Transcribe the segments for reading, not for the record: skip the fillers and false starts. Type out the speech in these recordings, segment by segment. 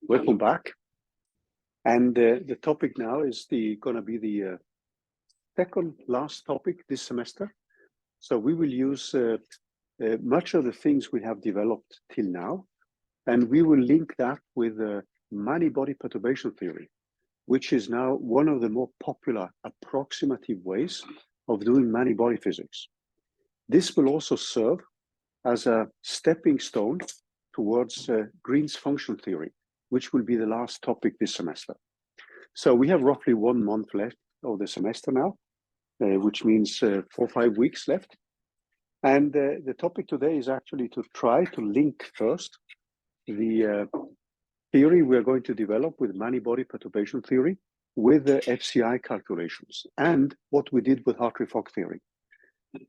Welcome back. And the topic now is going to be the second last topic this semester. So we will use much of the things we have developed till now, and we will link that with many-body perturbation theory, which is now one of the more popular approximative ways of doing many-body physics. This will also serve as a stepping stone towards Green's function theory, which will be the last topic this semester. So we have roughly 1 month left of the semester now, which means 4 or 5 weeks left. And the topic today is actually to try to link first the theory we are going to develop with many-body perturbation theory with the FCI calculations and what we did with Hartree-Fock theory.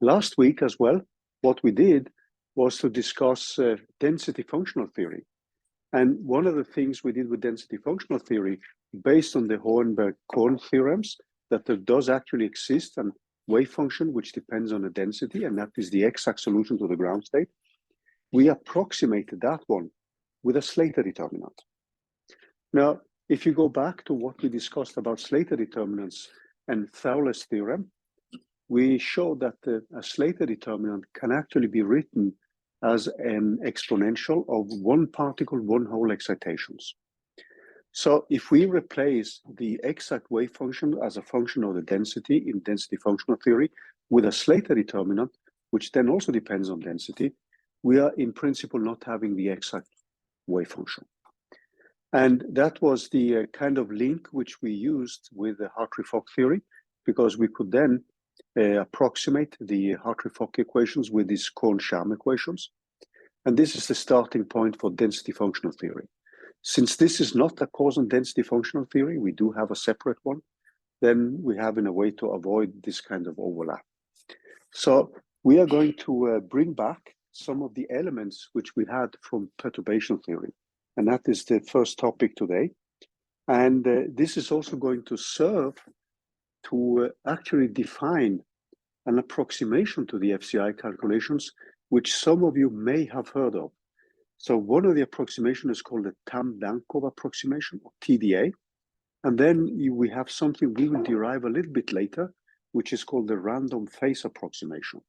Last week as well, what we did was to discuss density functional theory. And one of the things we did with density functional theory, based on the Hornberg-Korn theorems, that there does actually exist a wave function which depends on the density, and that is the exact solution to the ground state. We approximated that one with a Slater determinant. Now, if you go back to what we discussed about Slater determinants and Fowler's theorem, we showed that a Slater determinant can actually be written as an exponential of 1 particle, 1 hole excitations. So if we replace the exact wave function as a function of the density in density functional theory with a Slater determinant, which then also depends on density, we are in principle not having the exact wave function. And that was the kind of link which we used with the Hartree-Fock theory, because we could then approximate the Hartree-Fock equations with these Korn-Sham equations. And this is the starting point for density functional theory. Since this is not a cause and density functional theory, we do have a separate one, then we have in a way to avoid this kind of overlap. So we are going to bring back some of the elements which we had from perturbation theory. And that is the first topic today. And this is also going to serve to actually define an approximation to the FCI calculations, which some of you may have heard of. So one of the approximations is called the Tam-Dankov approximation, or TDA. And then we have something we will derive a little bit later, which is called the random phase approximation.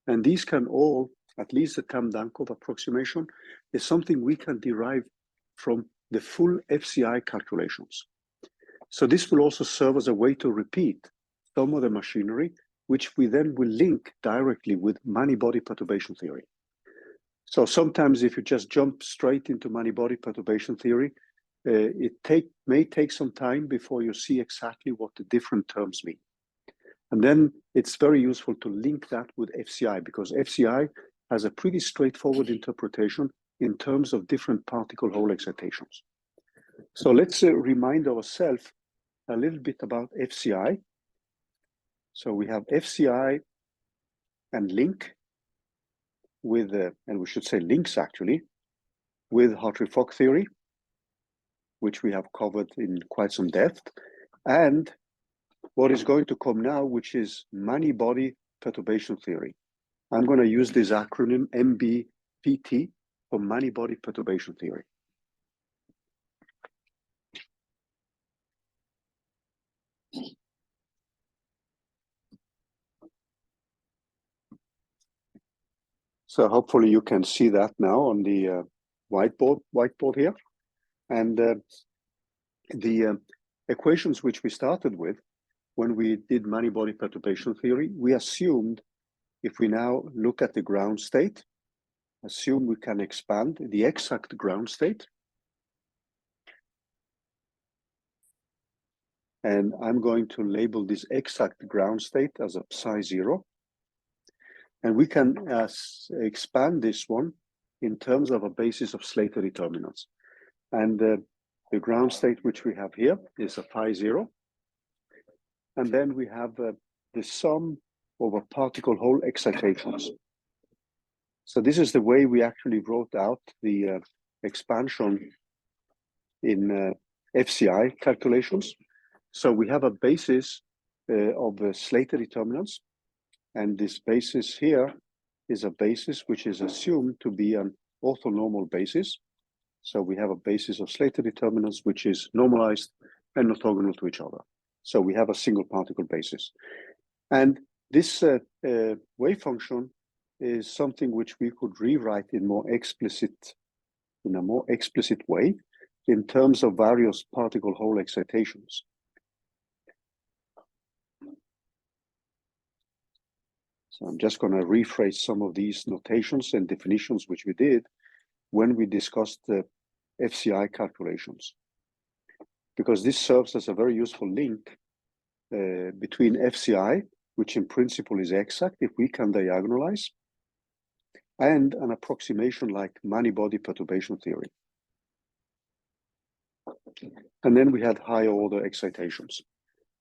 And these can all, at least the Tam-Dankov approximation, is something we can derive from the full FCI calculations. So this will also serve as a way to repeat some of the machinery, which we then will link directly with many-body perturbation theory. So sometimes if you just jump straight into many-body perturbation theory, it may take some time before you see exactly what the different terms mean. And then it's very useful to link that with FCI, because FCI has a pretty straightforward interpretation in terms of different particle hole excitations. So let's remind ourselves a little bit about FCI. So we have FCI and link with, and we should say links actually, with Hartree-Fock theory, which we have covered in quite some depth, and what is going to come now, which is many-body perturbation theory. I'm going to use this acronym MBPT for many-body perturbation theory. So hopefully you can see that now on the whiteboard here. And the equations which we started with when we did many-body perturbation theory, we assumed, if we now look at the ground state, assume we can expand the exact ground state. And I'm going to label this exact ground state as a psi 0. And we can expand this one in terms of a basis of Slater determinants. And the ground state which we have here is a phi 0. And then we have the sum over particle hole excitations. So this is the way we actually wrote out the expansion in FCI calculations. So we have a basis of Slater determinants. And this basis here is a basis which is assumed to be an orthonormal basis. So we have a basis of Slater determinants, which is normalized and orthogonal to each other. So we have a single particle basis. And this wave function is something which we could rewrite in a more explicit way in terms of various particle hole excitations. So I'm just going to rephrase some of these notations and definitions which we did when we discussed the FCI calculations, because this serves as a very useful link between FCI, which in principle is exact if we can diagonalize, and an approximation like many-body perturbation theory. And then we had higher order excitations.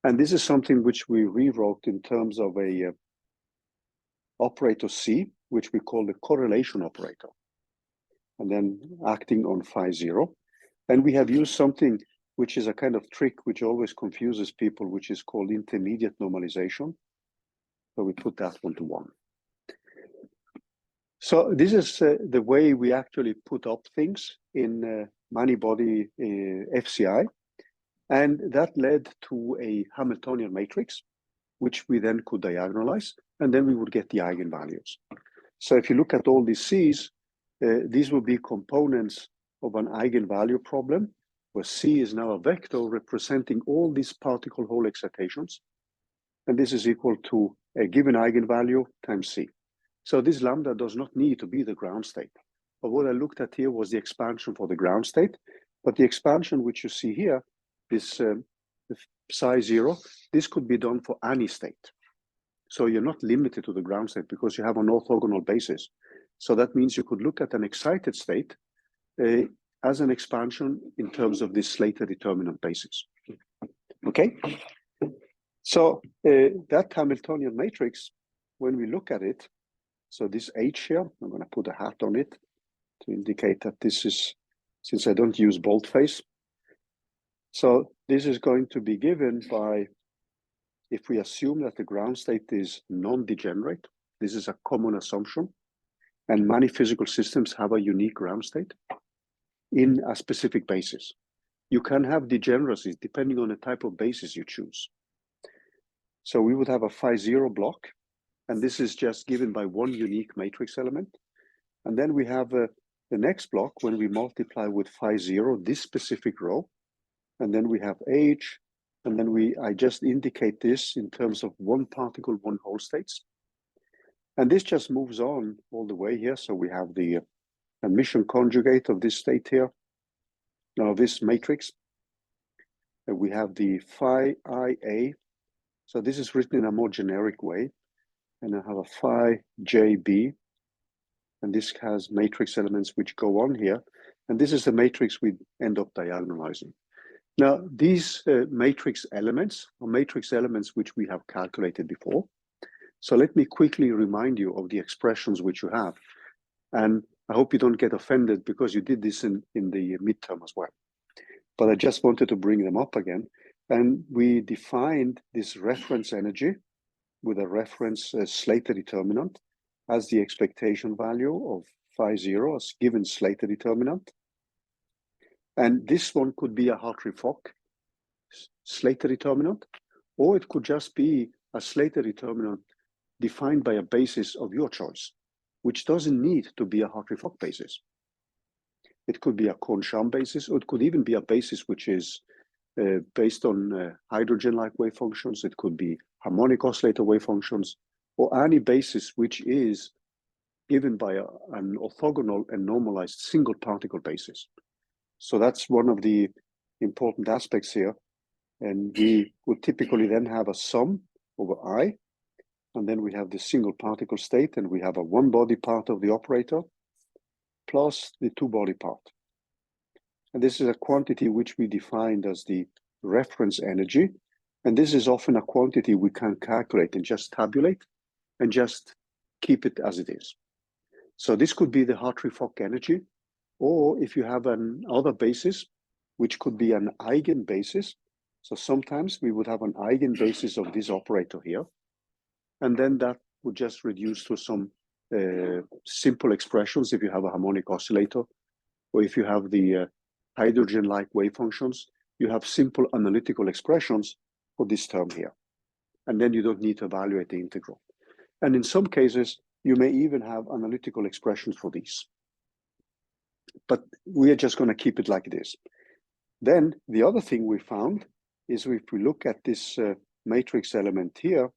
And this is something which we rewrote in terms of a operator C, which we call the correlation operator, and then acting on phi 0. And we have used something which is a kind of trick which always confuses people, which is called intermediate normalization. So we put that one to 1. So this is the way we actually put up things in many-body FCI. And that led to a Hamiltonian matrix, which we then could diagonalize, and then we would get the eigenvalues. So if you look at all these C's, these will be components of an eigenvalue problem, where C is now a vector representing all these particle hole excitations. And this is equal to a given eigenvalue times C. So this lambda does not need to be the ground state. But what I looked at here was the expansion for the ground state. But the expansion which you see here, this psi 0, this could be done for any state. So you're not limited to the ground state because you have an orthogonal basis. So that means you could look at an excited state as an expansion in terms of this Slater determinant basis. Okay? So that Hamiltonian matrix, when we look at it, so this H here, I'm going to put a hat on it to indicate that this is, since I don't use boldface. So this is going to be given by, if we assume that the ground state is non-degenerate, this is a common assumption, and many physical systems have a unique ground state in a specific basis. You can have degeneracies depending on the type of basis you choose. So we would have a phi 0 block, and this is just given by one unique matrix element. And then we have the next block when we multiply with phi 0, this specific row, and then we have H, and then I just indicate this in terms of one particle, one hole states. And this just moves on all the way here. So we have the emission conjugate of this state here, now this matrix. And we have the phi IA. So this is written in a more generic way. And I have a phi JB. And this has matrix elements which go on here. And this is the matrix we end up diagonalizing. Now, these matrix elements are matrix elements which we have calculated before. So let me quickly remind you of the expressions which you have. And I hope you don't get offended because you did this in the midterm as well. But I just wanted to bring them up again. And we defined this reference energy with a reference Slater determinant as the expectation value of phi 0 as given Slater determinant. And this one could be a Hartree-Fock Slater determinant, or it could just be a Slater determinant defined by a basis of your choice, which doesn't need to be a Hartree-Fock basis. It could be a Kohn-Sham basis, or it could even be a basis which is based on hydrogen-like wave functions. It could be harmonic oscillator wave functions, or any basis which is given by an orthogonal and normalized single particle basis. So that's one of the important aspects here. And we would typically then have a sum over I, and then we have the single particle state, and we have a one-body part of the operator plus the two-body part. And this is a quantity which we defined as the reference energy. And this is often a quantity we can calculate and just tabulate and just keep it as it is. So this could be the Hartree-Fock energy, or if you have another basis, which could be an eigenbasis. So sometimes we would have an eigenbasis of this operator here, and then that would just reduce to some simple expressions if you have a harmonic oscillator, or if you have the hydrogen-like wave functions, you have simple analytical expressions for this term here. And then you don't need to evaluate the integral. And in some cases, you may even have analytical expressions for these. But we are just going to keep it like it is. Then the other thing we found is if we look at this matrix element here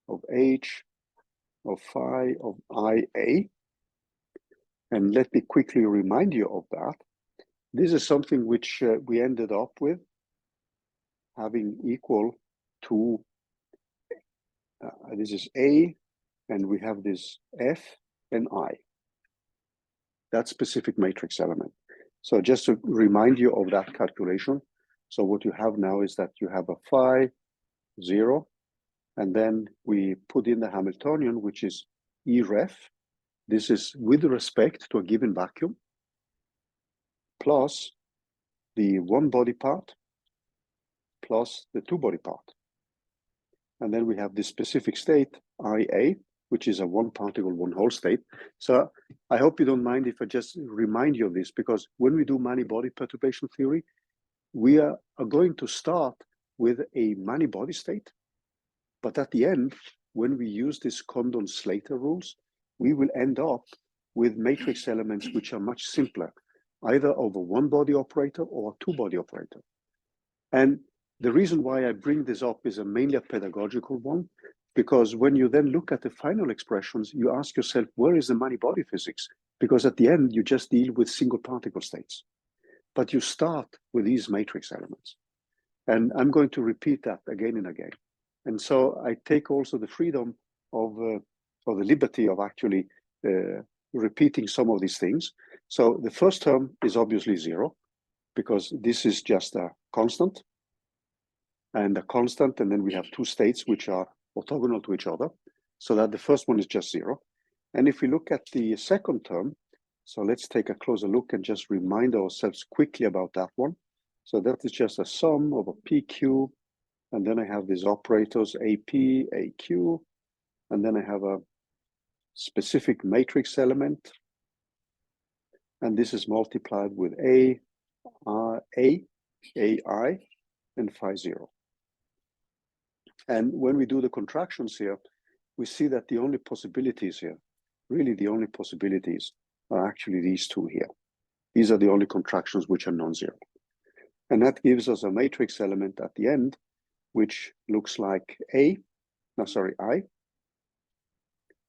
of H, of phi, of IA, and let me quickly remind you of that. This is something which we ended up with having equal to, this is A, and we have this F and I. That specific matrix element. So just to remind you of that calculation. So what you have now is that you have a phi 0, and then we put in the Hamiltonian, which is E ref. This is with respect to a given vacuum, plus the one body part, plus the two body part. And then we have this specific state, IA, which is a one particle, one whole state. So I hope you don't mind if I just remind you of this, because when we do many-body perturbation theory, we are going to start with a many-body state. But at the end, when we use these Condon-Slater rules, we will end up with matrix elements which are much simpler, either of a one-body operator or a two-body operator. And the reason why I bring this up is mainly a pedagogical one, because when you then look at the final expressions, you ask yourself, where is the many-body physics? Because at the end, you just deal with single particle states. But you start with these matrix elements. And I'm going to repeat that again and again. And so I take also the freedom of, or the liberty of actually repeating some of these things. So the first term is obviously 0, because this is just a constant. And a constant, and then we have two states which are orthogonal to each other, so that the first one is just 0. And if we look at the second term, so let's take a closer look and just remind ourselves quickly about that one. So that is just a sum of a PQ, and then I have these operators AP, AQ, and then I have a specific matrix element, and this is multiplied with A, AI, and phi 0. And when we do the contractions here, we see that the only possibilities here, really the only possibilities, are actually these two here. These are the only contractions which are non-zero. And that gives us a matrix element at the end, which looks like I,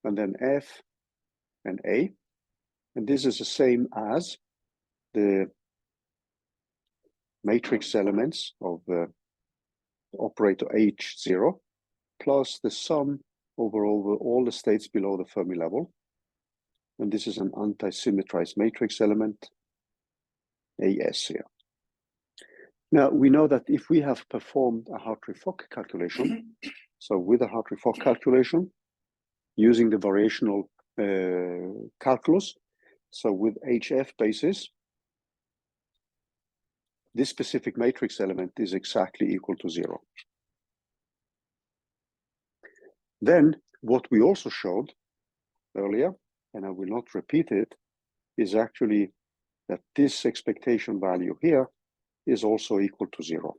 and then F and A. And this is the same as the matrix elements of the operator H0 plus the sum over all the states below the Fermi level. And this is an anti-symmetrized matrix element, AS here. Now, we know that if we have performed a Hartree-Fock calculation, so with a Hartree-Fock calculation, using the variational calculus, so with HF basis, this specific matrix element is exactly equal to 0. Then, what we also showed earlier, and I will not repeat it, is actually that this expectation value here is also equal to 0.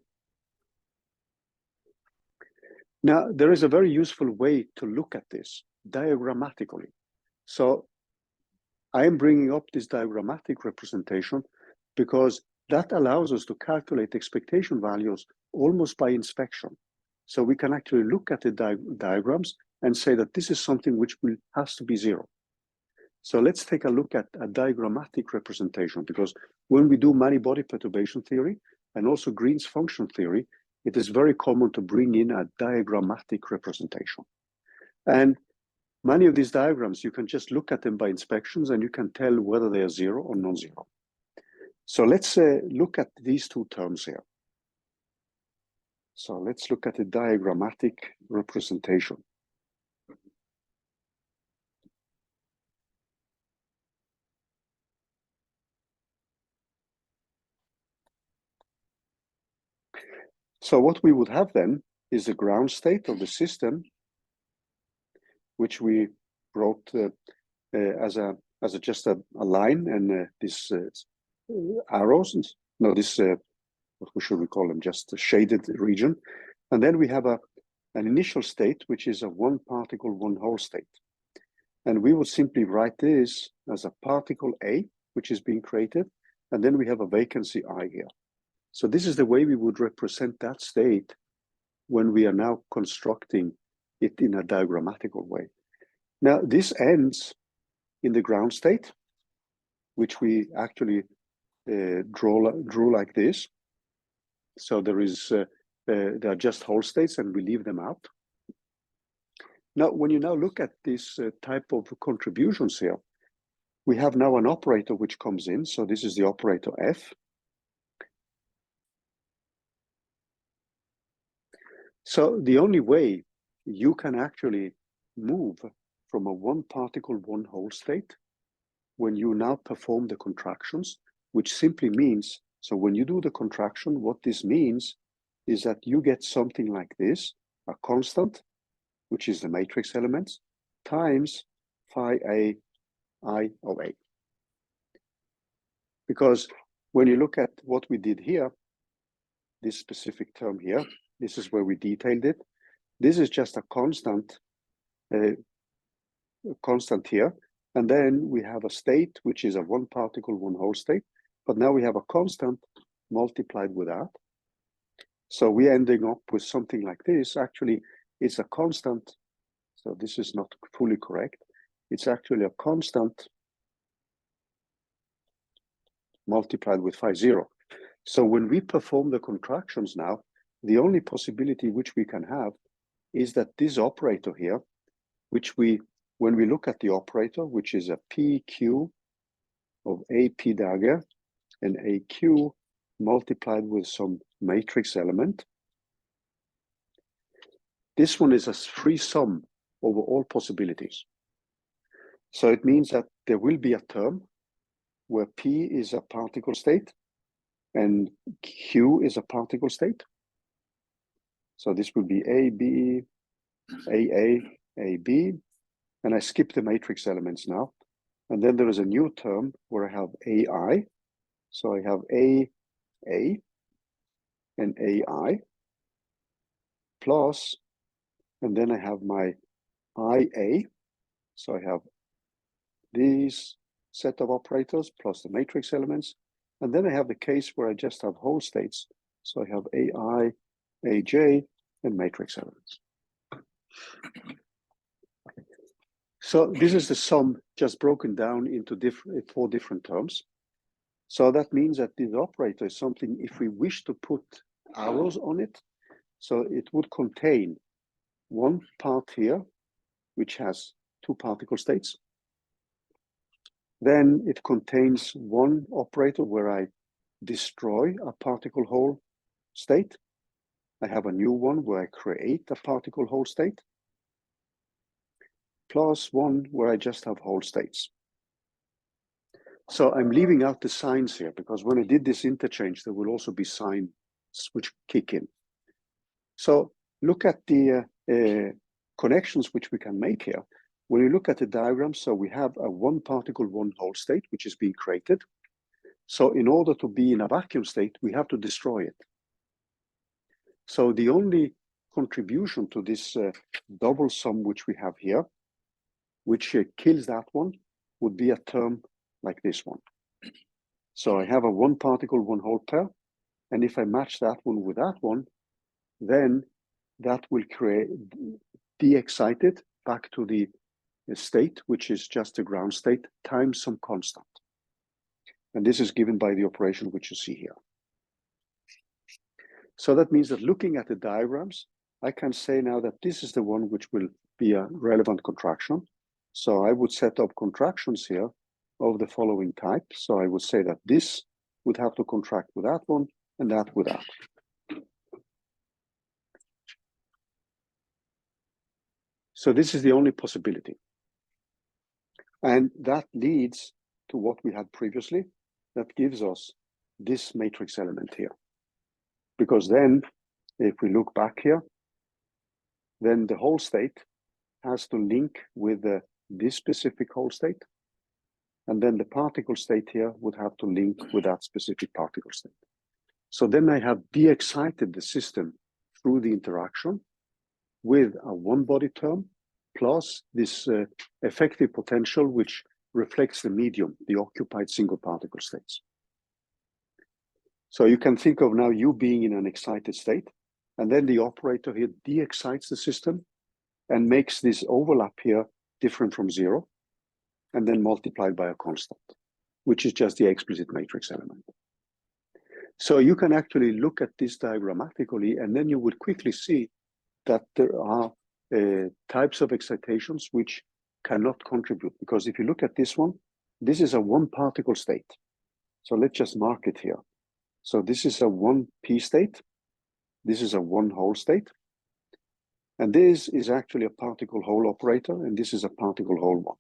Now, there is a very useful way to look at this diagrammatically. So I am bringing up this diagrammatic representation because that allows us to calculate expectation values almost by inspection. So we can actually look at the diagrams and say that this is something which has to be 0. So let's take a look at a diagrammatic representation, because when we do many-body perturbation theory and also Green's function theory, it is very common to bring in a diagrammatic representation. And many of these diagrams, you can just look at them by inspections and you can tell whether they are 0 or non-zero. So let's look at these two terms here. So let's look at the diagrammatic representation. So what we would have then is the ground state of the system, which we wrote as just a line and this arrows. No, this what should we call them? Just a shaded region, and then we have an initial state which is a one particle, one hole state, and we will simply write this as a particle A, which is being created, and then we have a vacancy I here. So this is the way we would represent that state when we are now constructing it in a diagrammatical way. Now this ends in the ground state, which we actually drew like this. So there are just hole states and we leave them out. Now, when you now look at this type of contributions here, we have now an operator which comes in. So this is the operator F. So the only way you can actually move from a one particle, one hole state when you now perform the contractions, which simply means, so when you do the contraction, what this means is that you get something like this, a constant, which is the matrix elements, times phi A I of A. Because when you look at what we did here, this specific term here, this is where we detailed it. This is just a constant here. And then we have a state, which is a one particle, one hole state. But now we have a constant multiplied with that. So we're ending up with something like this. Actually, it's a constant. So this is not fully correct. It's actually a constant multiplied with phi 0. So when we perform the contractions now, the only possibility which we can have is that this operator here, which when we look at the operator, which is a PQ of AP dagger and AQ multiplied with some matrix element, this one is a free sum over all possibilities. So it means that there will be a term where P is a particle state and Q is a particle state. So this will be AB, AA, AB, and I skip the matrix elements now. And then there is a new term where I have AI. So I have AA and AI plus, and then I have my IA. So I have these set of operators plus the matrix elements. And then I have the case where I just have whole states. So I have AI, AJ, and matrix elements. So this is the sum just broken down into four different terms. So that means that this operator is something, if we wish to put arrows on it, so it would contain one part here, which has two particle states. Then it contains one operator where I destroy a particle hole state. I have a new one where I create a particle hole state, plus one where I just have whole states. So I'm leaving out the signs here because when I did this interchange, there will also be signs which kick in. So look at the connections which we can make here. When you look at the diagram, so we have a one particle, one hole state, which is being created. So in order to be in a vacuum state, we have to destroy it. So the only contribution to this double sum which we have here, which kills that one, would be a term like this one. So I have a one particle, one hole pair. And if I match that one with that one, then that will create de-excited back to the state, which is just a ground state times some constant. And this is given by the operation which you see here. So that means that looking at the diagrams, I can say now that this is the one which will be a relevant contraction. So I would set up contractions here of the following type. So I would say that this would have to contract with that one and that with that. So this is the only possibility. And that leads to what we had previously. That gives us this matrix element here. Because then, if we look back here, then the whole state has to link with the this specific whole state. And then the particle state here would have to link with that specific particle state. So then I have de-excited the system through the interaction with a one-body term plus this effective potential, which reflects the medium, the occupied single particle states. So you can think of now you being in an excited state, and then the operator here de-excites the system and makes this overlap here different from zero, and then multiplied by a constant, which is just the explicit matrix element. So you can actually look at this diagrammatically, and then you would quickly see that there are types of excitations which cannot contribute. Because if you look at this one, this is a one particle state. So let's just mark it here. So this is a 1p state. This is a one hole state. And this is actually a particle hole operator, and this is a particle hole one.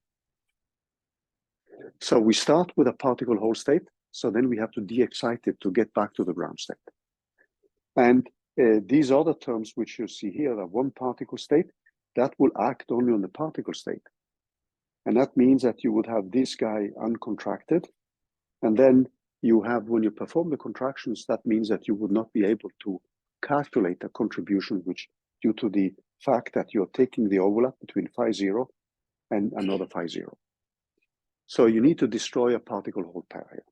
So we start with a particle hole state. So then we have to de-excite it to get back to the ground state. And these other terms which you see here, the one particle state, that will act only on the particle state. And that means that you would have this guy uncontracted. And then you have, when you perform the contractions, that means that you would not be able to calculate a contribution, which due to the fact that you're taking the overlap between phi 0 and another phi 0. So you need to destroy a particle hole pair here.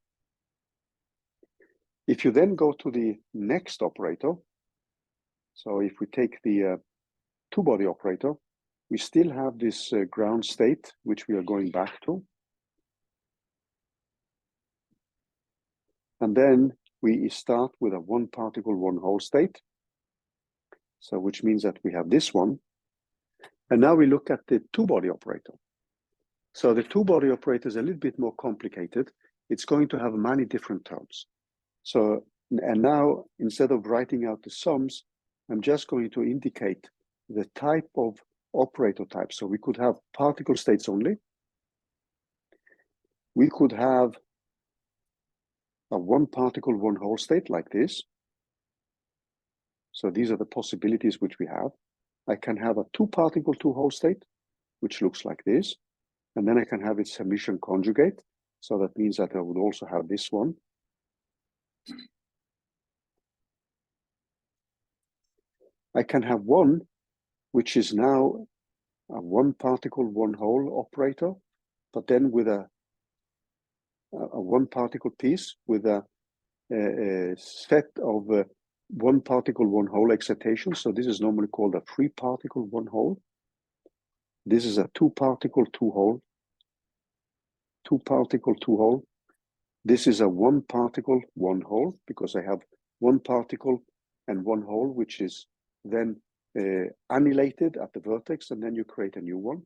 If you then go to the next operator, so if we take the two-body operator, we still have this ground state, which we are going back to. And then we start with a one particle, one hole state. So which means that we have this one. And now we look at the two-body operator. So the two-body operator is a little bit more complicated. It's going to have many different terms. So, and now instead of writing out the sums, I'm just going to indicate the type of operator type. So we could have particle states only. We could have a one particle, one hole state like this. So these are the possibilities which we have. I can have a two particle, two hole state, which looks like this. And then I can have its emission conjugate. So that means that I would also have this one. I can have one, which is now a one particle, one hole operator, but then with a one particle piece with a set of one particle, one hole excitation. So this is normally called a three particle, one hole. This is a two particle, two hole. Two particle, two hole. This is a one particle, one hole, because I have one particle and one hole, which is then annihilated at the vertex, and then you create a new one.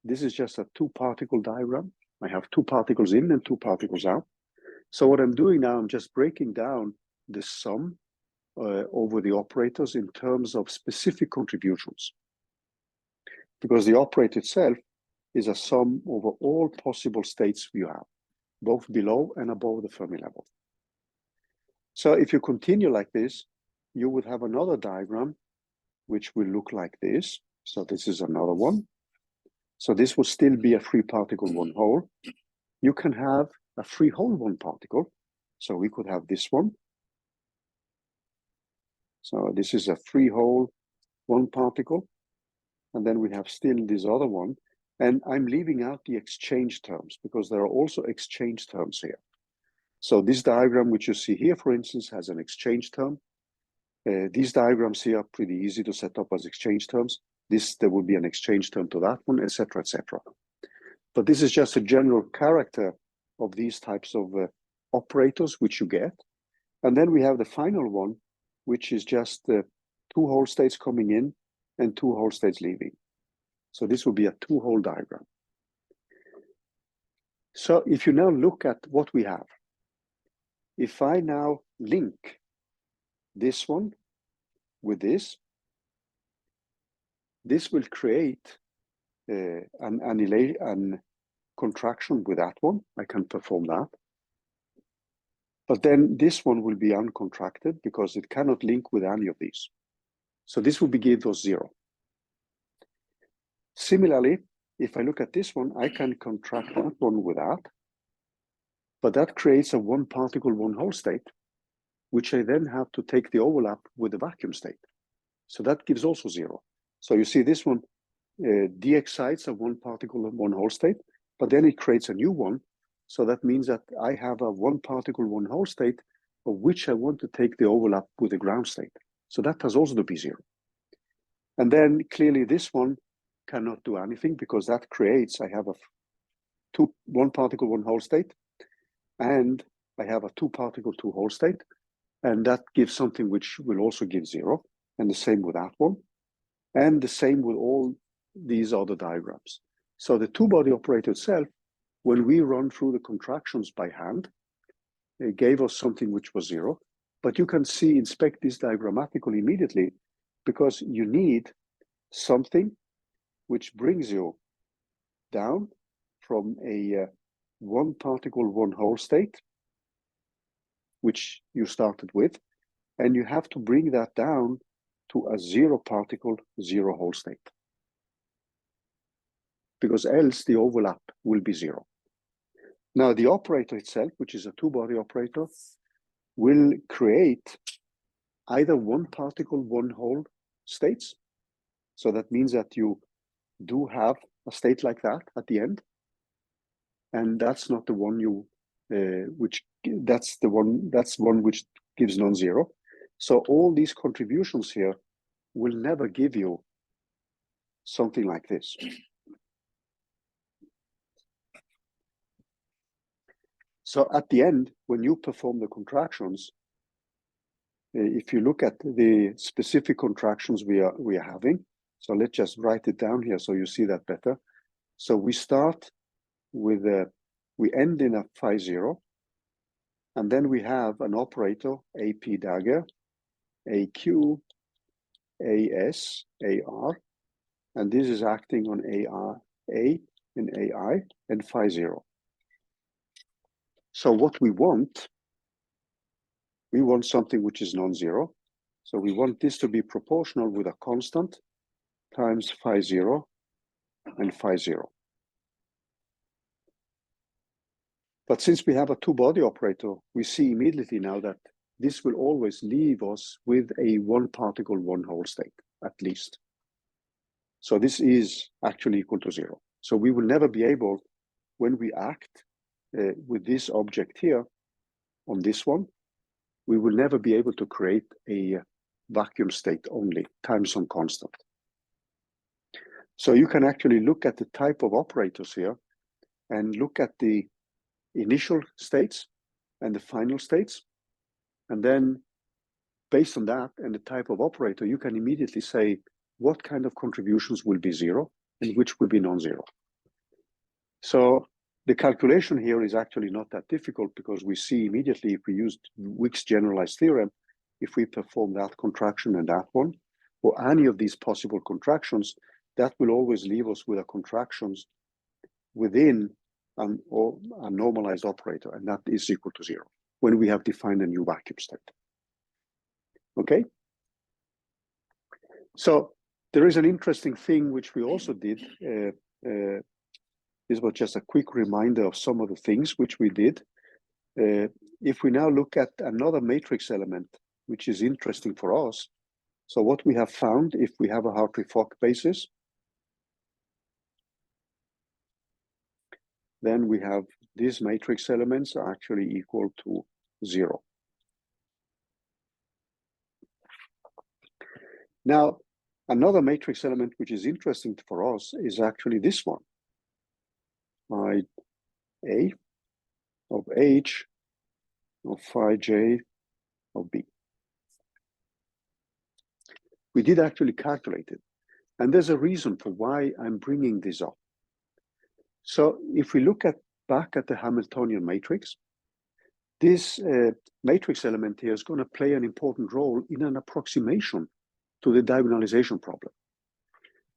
This is just a two particle diagram. I have two particles in and two particles out. So what I'm doing now, I'm just breaking down the sum over the operators in terms of specific contributions. Because the operator itself is a sum over all possible states you have, both below and above the Fermi level. So if you continue like this, you would have another diagram which will look like this. So this is another one. So this will still be a three particle, one hole. You can have a three hole, one particle. So we could have this one. So this is a three hole, one particle. And then we have still this other one. And I'm leaving out the exchange terms because there are also exchange terms here. So this diagram, which you see here, for instance, has an exchange term. These diagrams here are pretty easy to set up as exchange terms. There would be an exchange term to that one, etc., etc. But this is just a general character of these types of operators which you get. And then we have the final one, which is just two hole states coming in and two hole states leaving. So this will be a two hole diagram. So if you now look at what we have, if I now link this one with this will create an contraction with that one. I can perform that. But then this one will be uncontracted because it cannot link with any of these. So this will be give us zero. Similarly, if I look at this one, I can contract that one with that, but that creates a one particle, one hole state, which I then have to take the overlap with the vacuum state. So that gives also 0. So you see this one de-excites a one particle, one hole state, but then it creates a new one. So that means that I have a one particle, one hole state of which I want to take the overlap with the ground state. So that has also to be 0. And then clearly this one cannot do anything because that creates, I have a one particle, one hole state, and I have a two particle, two hole state, and that gives something which will also give 0, and the same with that one, and the same with all these other diagrams. So the two-body operator itself, when we run through the contractions by hand, it gave us something which was 0, but you can see, inspect this diagrammatically immediately, because you need something which brings you down from a one particle, one hole state, which you started with, and you have to bring that down to a 0 particle, 0 hole state, because else the overlap will be 0. Now the operator itself, which is a two-body operator, will create either one particle, one hole states. So that means that you do have a state like that at the end, and that's not the one you that's one which gives non-zero. So all these contributions here will never give you something like this. So at the end, when you perform the contractions, if you look at the specific contractions we are having, so let's just write it down here so you see that better. So we start with we end in a phi 0, and then we have an operator AP dagger, AQ, AS, AR, and this is acting on AR, A and AI, and phi 0. So what we want something which is non-zero. So we want this to be proportional with a constant times phi 0 and phi 0. But since we have a two-body operator, we see immediately now that this will always leave us with a one particle, one hole state, at least. So this is actually equal to 0. So we will never be able, when we act with this object here on this one, we will never be able to create a vacuum state only, time some constant. So you can actually look at the type of operators here and look at the initial states and the final states. And then based on that and the type of operator, you can immediately say what kind of contributions will be 0 and which will be non-zero. So the calculation here is actually not that difficult, because we see immediately, if we use Wick's generalized theorem, if we perform that contraction and that one, or any of these possible contractions, that will always leave us with a contractions within a normalized operator, and that is equal to 0 when we have defined a new vacuum state. Okay? So there is an interesting thing which we also did. This was just a quick reminder of some of the things which we did. If we now look at another matrix element, which is interesting for us, so what we have found, if we have a Hartree-Fock basis, then we have these matrix elements are actually equal to 0. Now, another matrix element which is interesting for us is actually this one, right? A of H of phi J of B. We did actually calculate it, and there's a reason for why I'm bringing this up. So if we look back at the Hamiltonian matrix, this matrix element here is going to play an important role in an approximation to the diagonalization problem.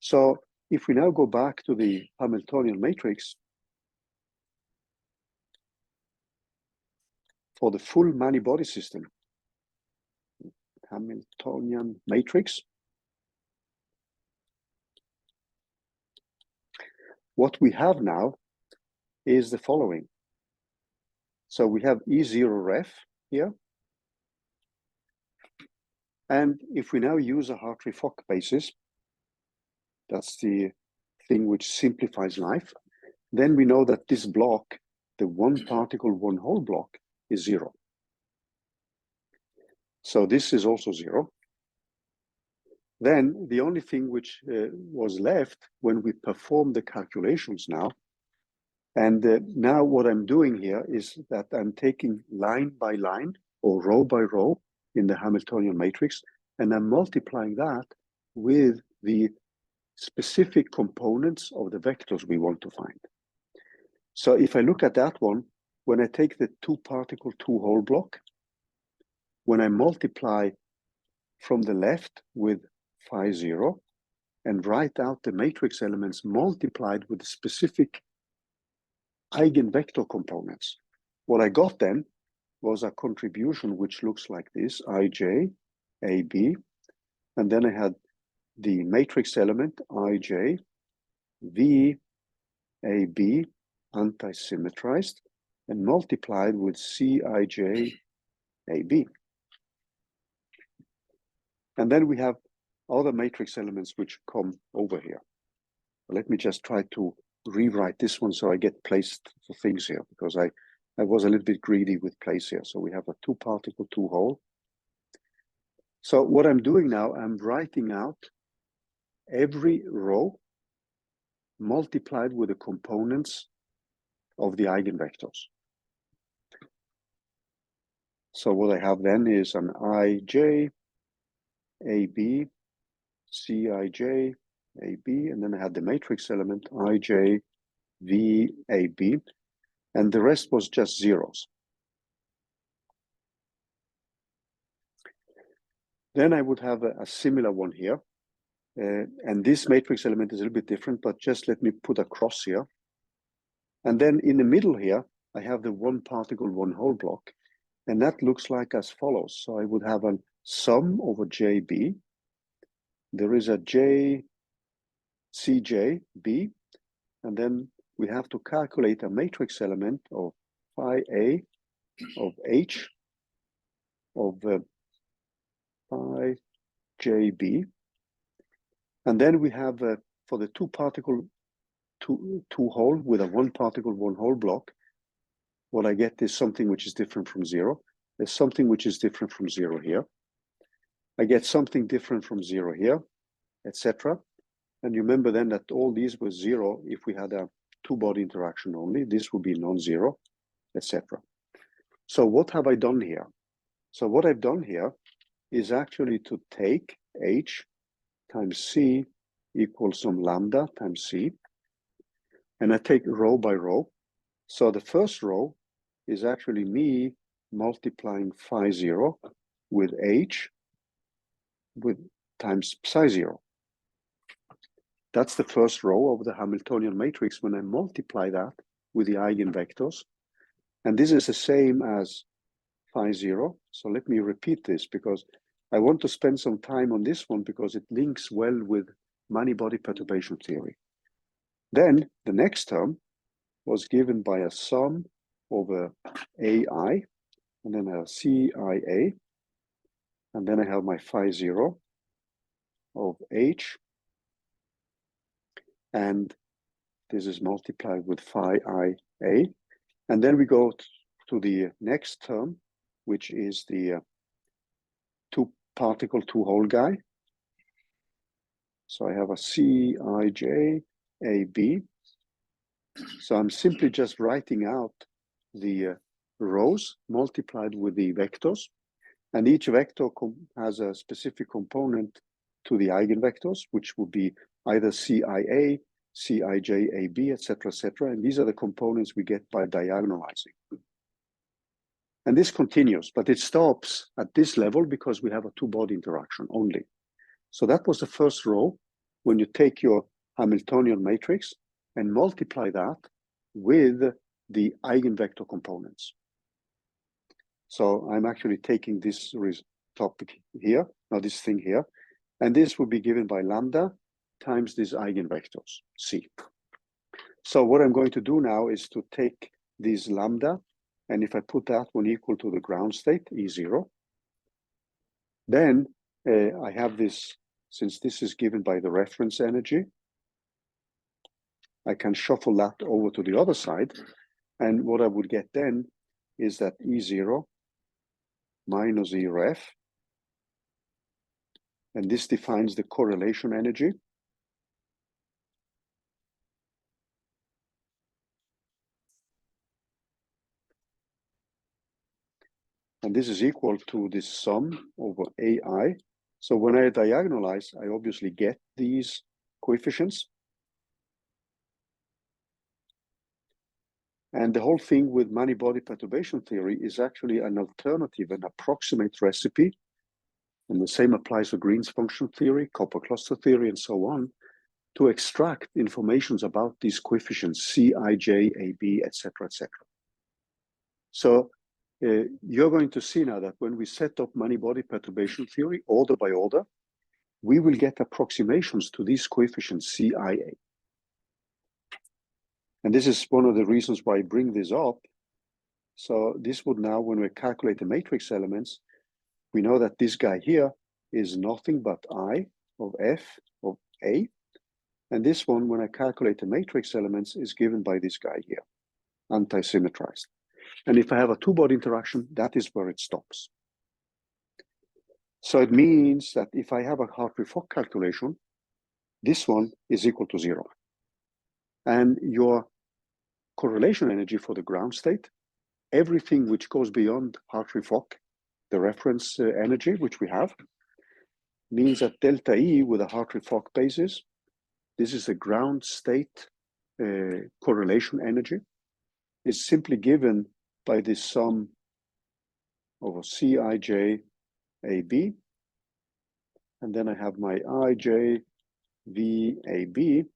So if we now go back to the Hamiltonian matrix, for the full many-body system, Hamiltonian matrix, what we have now is the following. So we have E0 ref here. And if we now use a Hartree-Fock basis, that's the thing which simplifies life, then we know that this block, the one particle, one hole block, is 0. So this is also 0. Then the only thing which was left when we perform the calculations now, and now what I'm doing here is that I'm taking line by line or row by row in the Hamiltonian matrix, and I'm multiplying that with the specific components of the vectors we want to find. So if I look at that one, when I take the two particle, two hole block, when I multiply from the left with phi 0 and write out the matrix elements multiplied with the specific eigenvector components, what I got then was a contribution which looks like this, Ij, Ab, and then I had the matrix element Ij, V, Ab, anti-symmetrized, and multiplied with Cij, Ab. And then we have other matrix elements which come over here. Let me just try to rewrite this one so I get placed for things here, because I was a little bit greedy with place here. So we have a two particle, two hole. So what I'm doing now, I'm writing out every row multiplied with the components of the eigenvectors. So what I have then is an Ij, Ab, Cij, Ab, and then I had the matrix element Ij, V, Ab, and the rest was just zeros. Then I would have a similar one here. And this matrix element is a little bit different, but just let me put a cross here. And then in the middle here, I have the one particle, one hole block. And that looks like as follows. So I would have a sum over JB. There is a J, Cj, B. And then we have to calculate a matrix element of phi A, of H, of phi JB. And then we have for the two particle, two hole with a one particle, one hole block, what I get is something which is different from 0. There's something which is different from 0 here. I get something different from 0 here, etc. And you remember then that all these were 0 if we had a two-body interaction only. This would be non-zero, etc. So what have I done here? So what I've done here is actually to take H times C equals some lambda times C, and I take row by row. So the first row is actually me multiplying phi 0 with H with times psi 0. That's the first row of the Hamiltonian matrix when I multiply that with the eigenvectors. And this is the same as phi 0. So let me repeat this because I want to spend some time on this one because it links well with many-body perturbation theory. Then the next term was given by a sum over AI, and then I have CIA, and then I have my phi 0 of H, and this is multiplied with phi IA, and then we go to the next term, which is the two particle, two hole guy. So I have a Cij AB. So I'm simply just writing out the rows multiplied with the vectors, and each vector has a specific component to the eigenvectors, which would be either CIA, Cij AB, etc., etc. And these are the components we get by diagonalizing. And this continues, but it stops at this level because we have a two-body interaction only. So that was the first row when you take your Hamiltonian matrix and multiply that with the eigenvector components. So I'm actually taking this topic here, now this thing here, and this will be given by lambda times these eigenvectors, C. So what I'm going to do now is to take this lambda, and if I put that one equal to the ground state, E0, then I have this, since this is given by the reference energy, I can shuffle that over to the other side. And what I would get then is that E0 minus E ref, and this defines the correlation energy. And this is equal to this sum over AI. So when I diagonalize, I obviously get these coefficients. And the whole thing with many-body perturbation theory is actually an alternative, an approximate recipe. And the same applies to Green's function theory, copper cluster theory, and so on, to extract information about these coefficients, C, I, J, A, B, etc., etc. So you're going to see now that when we set up many-body perturbation theory, order by order, we will get approximations to these coefficients, C, I, A. And this is one of the reasons why I bring this up. So this would now, when we calculate the matrix elements, we know that this guy here is nothing but I of F of A. And this one, when I calculate the matrix elements, is given by this guy here, anti-symmetrized. And if I have a two-body interaction, that is where it stops. So it means that if I have a Hartree-Fock calculation, this one is equal to 0. And your correlation energy for the ground state, everything which goes beyond Hartree-Fock, the reference energy which we have, means that delta E with a Hartree-Fock basis, this is a ground state correlation energy, is simply given by this sum over Cij AB, and then I have my Ij VAB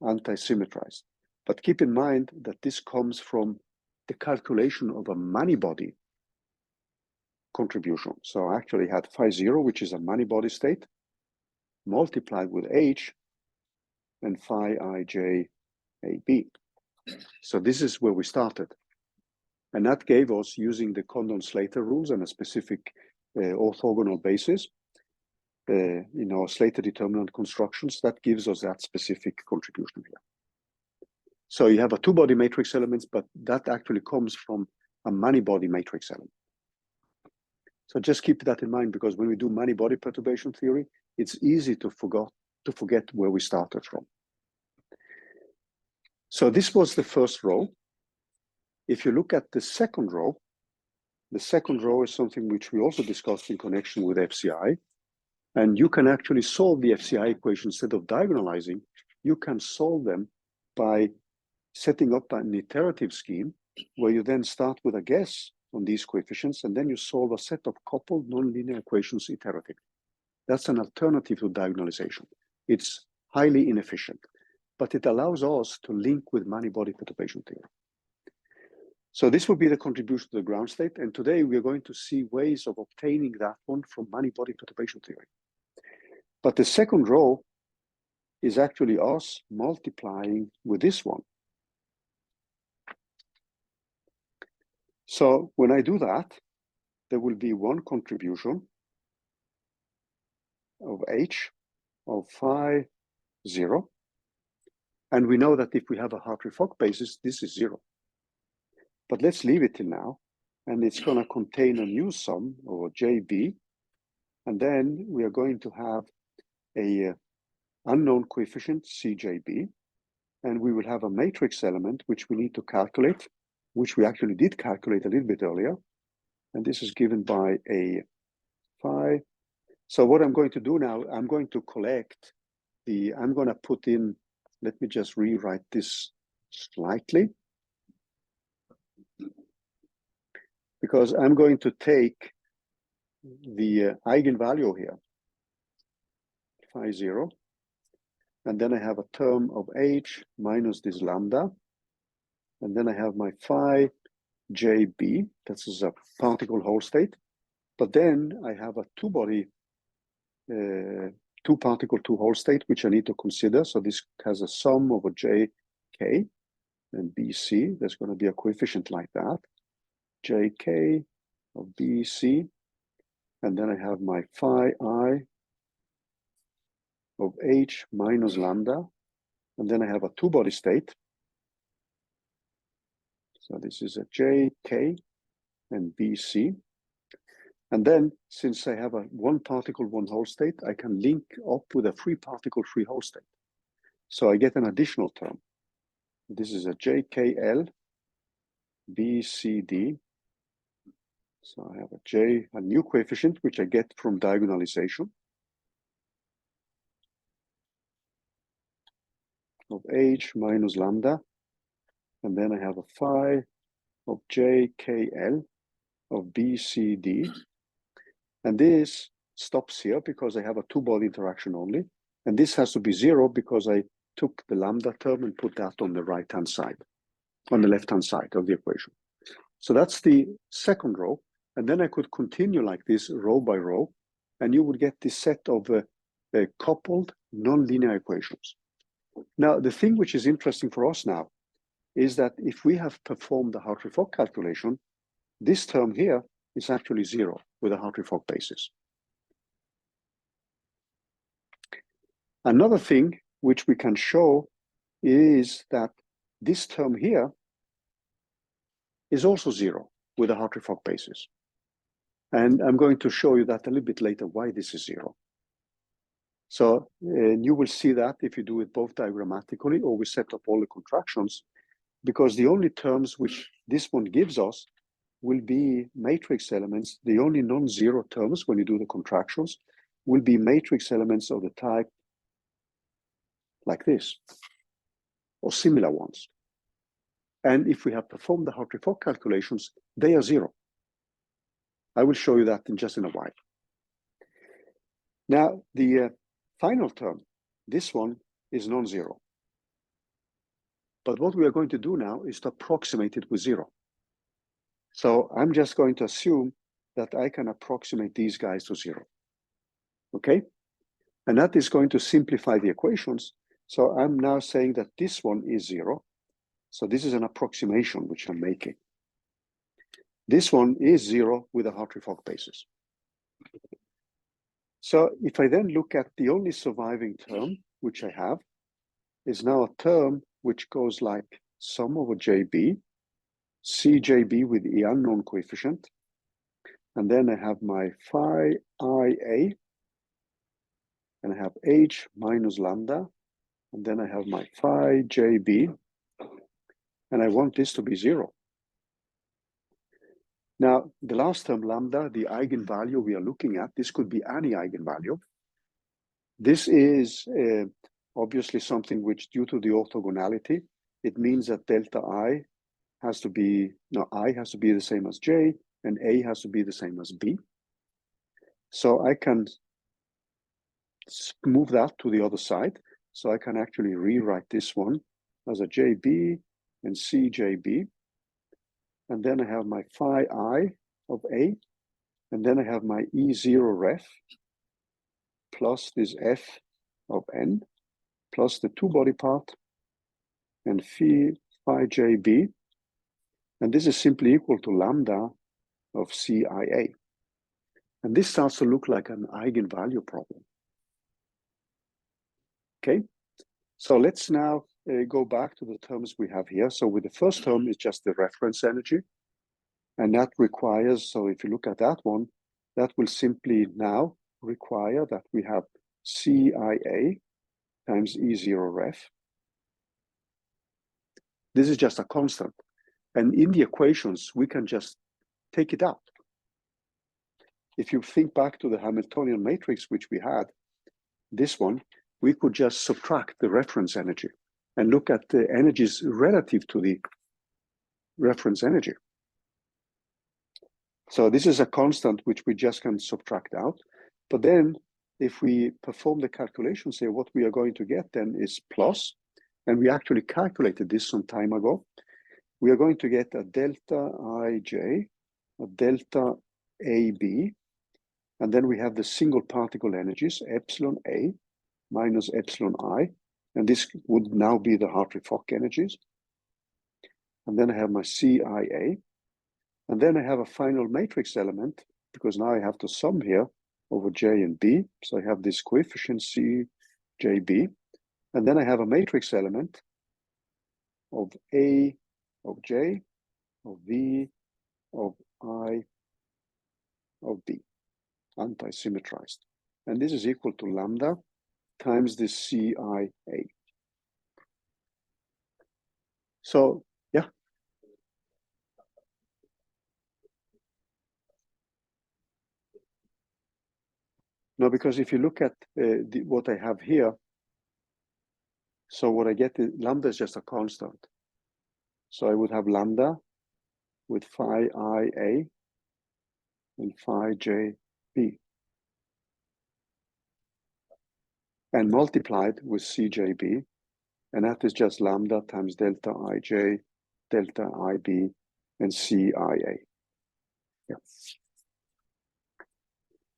anti-symmetrized. But keep in mind that this comes from the calculation of a many-body contribution. So I actually had phi 0, which is a many-body state, multiplied with H and phi Ij AB. So this is where we started. And that gave us, using the Condon-Slater rules and a specific orthogonal basis, in our Slater determinant constructions, that gives us that specific contribution here. So you have a two-body matrix elements, but that actually comes from a many-body matrix element. So just keep that in mind, because when we do many-body perturbation theory, it's easy to forget where we started from. So this was the first row. If you look at the second row is something which we also discussed in connection with FCI. And you can actually solve the FCI equation instead of diagonalizing. You can solve them by setting up an iterative scheme where you then start with a guess on these coefficients, and then you solve a set of coupled nonlinear equations iteratively. That's an alternative to diagonalization. It's highly inefficient, but it allows us to link with many-body perturbation theory. So this would be the contribution to the ground state, and today we are going to see ways of obtaining that one from many-body perturbation theory. But the second row is actually us multiplying with this one. So when I do that, there will be one contribution of H of phi 0. And we know that if we have a Hartree-Fock basis, this is 0. But let's leave it till now. And it's going to contain a new sum over JB. And then we are going to have a unknown coefficient CJB. And we will have a matrix element, which we need to calculate, which we actually did calculate a little bit earlier. And this is given by a phi. So what I'm going to do now, I'm going to collect I'm going to put in, let me just rewrite this slightly, because I'm going to take the eigenvalue here, phi 0, and then I have a term of H minus this lambda, and then I have my phi JB, this is a particle whole state, but then I have a two-body, two-particle, two-whole state, which I need to consider. So this has a sum over J JK and BC. There's going to be a coefficient like that, JK of BC, and then I have my phi I of H minus lambda, and then I have a two-body state. So this is a JK and BC. And then, since I have a one particle, one hole state, I can link up with a three particle, three hole state. So I get an additional term. This is a JKL BCD. So I have a new coefficient, which I get from diagonalization of H minus lambda. And then I have a phi of JKL of BCD. And this stops here because I have a two-body interaction only. And this has to be 0 because I took the lambda term and put that on the right-hand side, on the left-hand side of the equation. So that's the second row. And then I could continue like this row by row, and you would get this set of coupled nonlinear equations. Now, the thing which is interesting for us now is that if we have performed the Hartree-Fock calculation, this term here is actually 0 with a Hartree-Fock basis. Another thing which we can show is that this term here is also 0 with a Hartree-Fock basis. And I'm going to show you that a little bit later, why this is 0. So you will see that if you do it both diagrammatically or we set up all the contractions, because the only terms which this one gives us will be matrix elements. The only non-zero terms when you do the contractions will be matrix elements of the type like this, or similar ones. And if we have performed the Hartree-Fock calculations, they are 0. I will show you that in just in a while. Now, the final term, this one is non-zero. But what we are going to do now is to approximate it with 0. So I'm just going to assume that I can approximate these guys to 0. Okay? And that is going to simplify the equations. So I'm now saying that this one is 0. So this is an approximation which I'm making. This one is 0 with a Hartree-Fock basis. So if I then look at the only surviving term which I have is now a term which goes like sum over JB, CJB with the unknown coefficient, and then I have my phi IA, and I have H minus lambda, and then I have my phi JB, and I want this to be 0. Now, the last term lambda, the eigenvalue we are looking at, this could be any eigenvalue. This is obviously something which, due to the orthogonality, it means that delta I has to be, I has to be the same as J, and A has to be the same as B. So I can move that to the other side. So I can actually rewrite this one as a JB and CJB. And then I have my phi I of A, and then I have my E0 ref plus this F of N plus the two-body part and phi JB. And this is simply equal to lambda of CIA. And this starts to look like an eigenvalue problem. Okay, so let's now go back to the terms we have here. So with the first term is just the reference energy. And that requires, so if you look at that one, that will simply now require that we have CIA times E0 ref. This is just a constant. And in the equations, we can just take it out. If you think back to the Hamiltonian matrix, which we had, this one, we could just subtract the reference energy and look at the energies relative to the reference energy. So this is a constant which we just can subtract out. But then if we perform the calculations here, what we are going to get then is plus, and we actually calculated this some time ago. We are going to get a delta IJ, a delta AB, and then we have the single particle energies, epsilon A minus epsilon I, And this would now be the Hartree-Fock energies. And then I have my CIA. And then I have a final matrix element, because now I have to sum here over J and B. So I have this coefficient CJB. And then I have a matrix element of A, of J, of V, of I, of B, anti-symmetrized. And this is equal to lambda times the CIA. So, yeah. No, because if you look at what I have here, so what I get is lambda is just a constant. So I would have lambda with phi IA and phi JB, and multiplied with CJB, and that is just lambda times delta IJ, delta IB, and CIA. Yeah.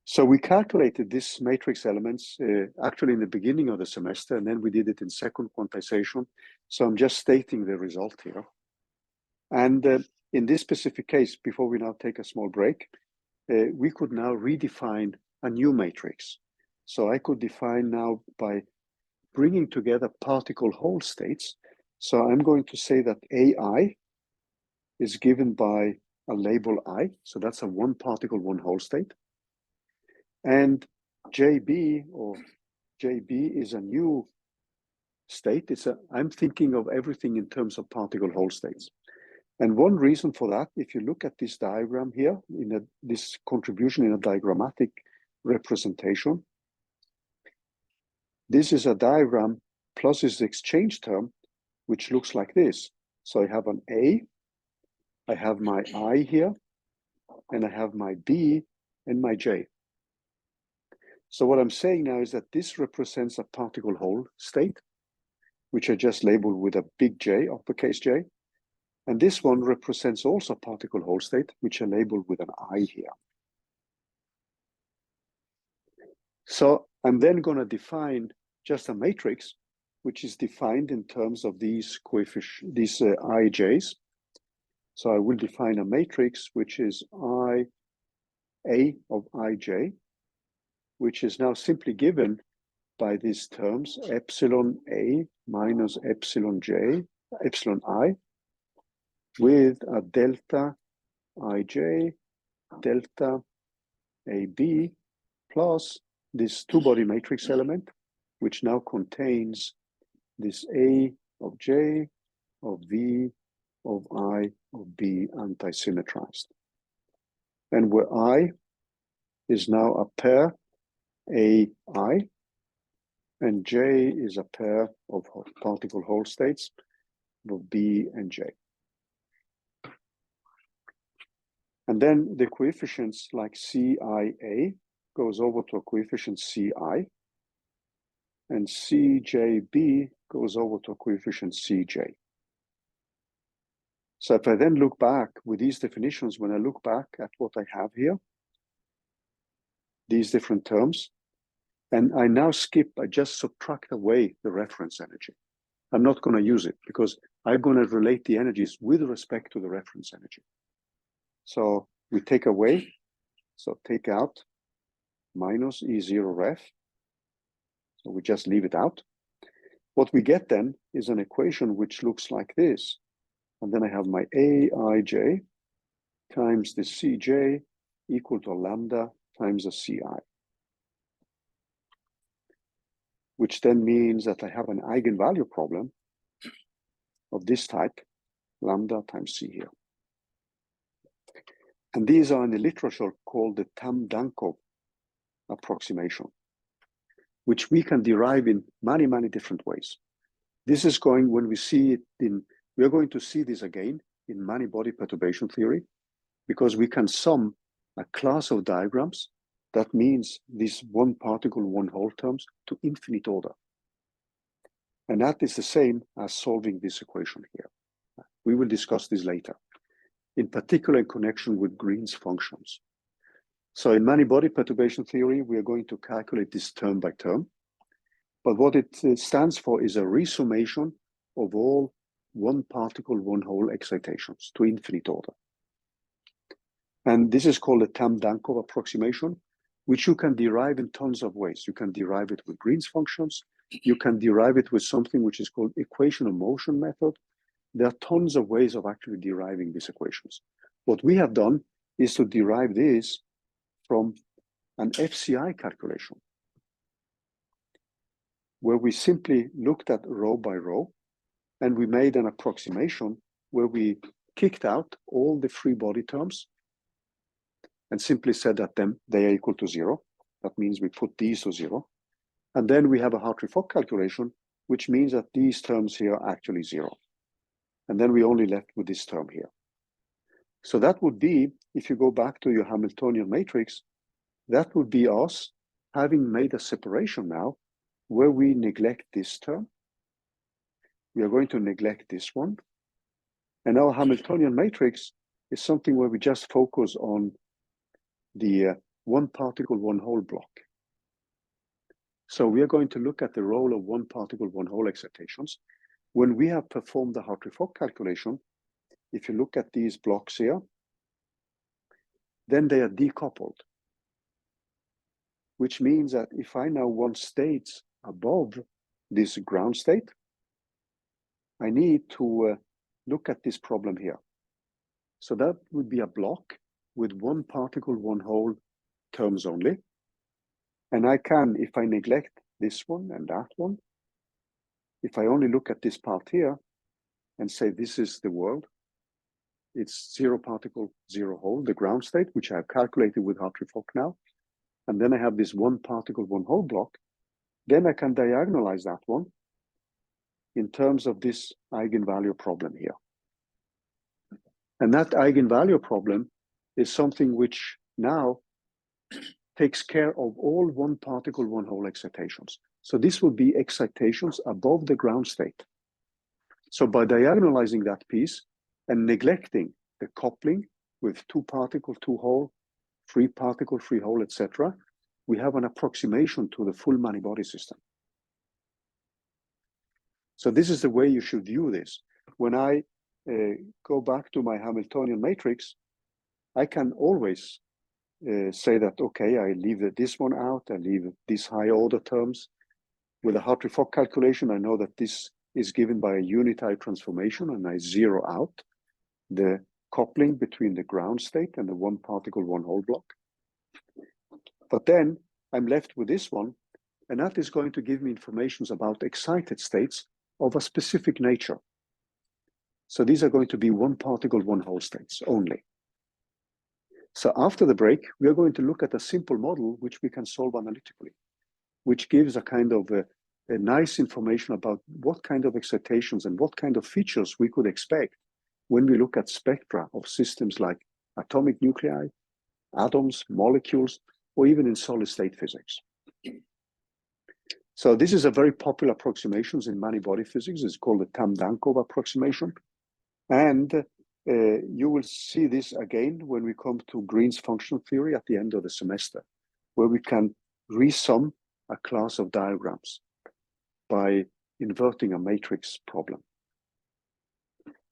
So we calculated this matrix elements actually in the beginning of the semester, and then we did it in second quantization. So I'm just stating the result here. And in this specific case, before we now take a small break, we could now redefine a new matrix. So I could define now by bringing together particle Hall states. So I'm going to say that AI is given by a label I. So that's a one particle, one Hall state. And JB or JB is a new state. I'm thinking of everything in terms of particle Hall states. And one reason for that, if you look at this diagram here, this contribution in a diagrammatic representation, this is a diagram plus this exchange term, which looks like this. So I have an A, I have my I here, and I have my B and my J. So what I'm saying now is that this represents a particle Hall state, which I just labeled with a big J, uppercase J. And this one represents also particle Hall state, which I labeled with an I here. So I'm then going to define just a matrix, which is defined in terms of these coefficients, these IJs. So I will define a matrix, which is IA of IJ, which is now simply given by these terms, epsilon A minus epsilon J, epsilon I, with a delta IJ, delta AB, plus this two-body matrix element, which now contains this A of J, of V, of I, of B anti-symmetrized. And where I is now a pair AI, and J is a pair of particle Hall states of B and J. And then the coefficients like CIA goes over to a coefficient CI, and CJB goes over to a coefficient CJ. So if I then look back with these definitions, when I look back at what I have here, these different terms, and I now I just subtract away the reference energy. I'm not going to use it because I'm going to relate the energies with respect to the reference energy. So we take away, so take out minus E0 ref. So we just leave it out. What we get then is an equation which looks like this. And then I have my AIJ times the CJ equal to lambda times the CI, which then means that I have an eigenvalue problem of this type, lambda times C here. And these are in the literature called the Tam-Dankov approximation, which we can derive in many, many different ways. This is going, when we see it we are going to see this again in many-body perturbation theory, because we can sum a class of diagrams that means these one particle, one Hall terms to infinite order. And that is the same as solving this equation here. We will discuss this later, in particular in connection with Green's functions. So in many-body perturbation theory, we are going to calculate this term by term. But what it stands for is a resummation of all one particle, one hole excitations to infinite order. And this is called a Tamm-Dankov approximation, which you can derive in tons of ways. You can derive it with Green's functions. You can derive it with something which is called equation of motion method. There are tons of ways of actually deriving these equations. What we have done is to derive this from an FCI calculation, where we simply looked at row by row, and we made an approximation where we kicked out all the free body terms and simply said that they are equal to 0. That means we put these to 0. And then we have a Hartree-Fock calculation, which means that these terms here are actually 0. And then we only left with this term here. So that would be, if you go back to your Hamiltonian matrix, that would be us having made a separation now where we neglect this term. We are going to neglect this one. And our Hamiltonian matrix is something where we just focus on the one particle, one hole block. So we are going to look at the role of one particle, one hole excitations. When we have performed the Hartree-Fock calculation, if you look at these blocks here, then they are decoupled, which means that if I now want states above this ground state, I need to look at this problem here. So that would be a block with one particle, one hole terms only. And I can, if I neglect this one and that one, if I only look at this part here and say this is the world, it's 0 particle, 0 hole, the ground state, which I have calculated with Hartree-Fock now. And then I have this one particle, one hole block. Then I can diagonalize that one in terms of this eigenvalue problem here. And that eigenvalue problem is something which now takes care of all one particle, one hole excitations. So this would be excitations above the ground state. So by diagonalizing that piece and neglecting the coupling with 2 particle, 2 hole, 3 particle, 3 hole, etc., we have an approximation to the full many-body system. So this is the way you should view this. When I go back to my Hamiltonian matrix, I can always say that, okay, I leave this one out, I leave these high order terms. With a Hartree-Fock calculation, I know that this is given by a unitary transformation, and I zero out the coupling between the ground state and the one particle, one hole block. But then I'm left with this one, and that is going to give me information about excited states of a specific nature. So these are going to be one particle, one hole states only. So after the break, we are going to look at a simple model which we can solve analytically, which gives a kind of a nice information about what kind of excitations and what kind of features we could expect when we look at spectra of systems like atomic nuclei, atoms, molecules, or even in solid state physics. So this is a very popular approximation in many-body physics. It's called the Tamm-Dankov approximation. And you will see this again when we come to Green's functional theory at the end of the semester, where we can resum a class of diagrams by inverting a matrix problem.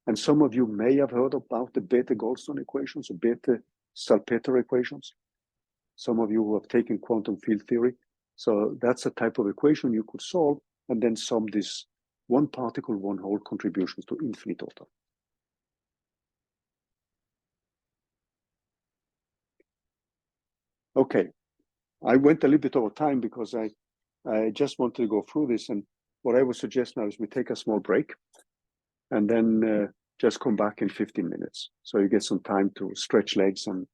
And some of you may have heard about the Bethe-Goldstone equations or Bethe-Salpeter equations. Some of you who have taken quantum field theory. So that's a type of equation you could solve and then sum this one particle, one hole contributions to infinite order. Okay, I went a little bit over time because I just wanted to go through this, and what I would suggest now is we take a small break and then just come back in 15 minutes. So you get some time to stretch legs and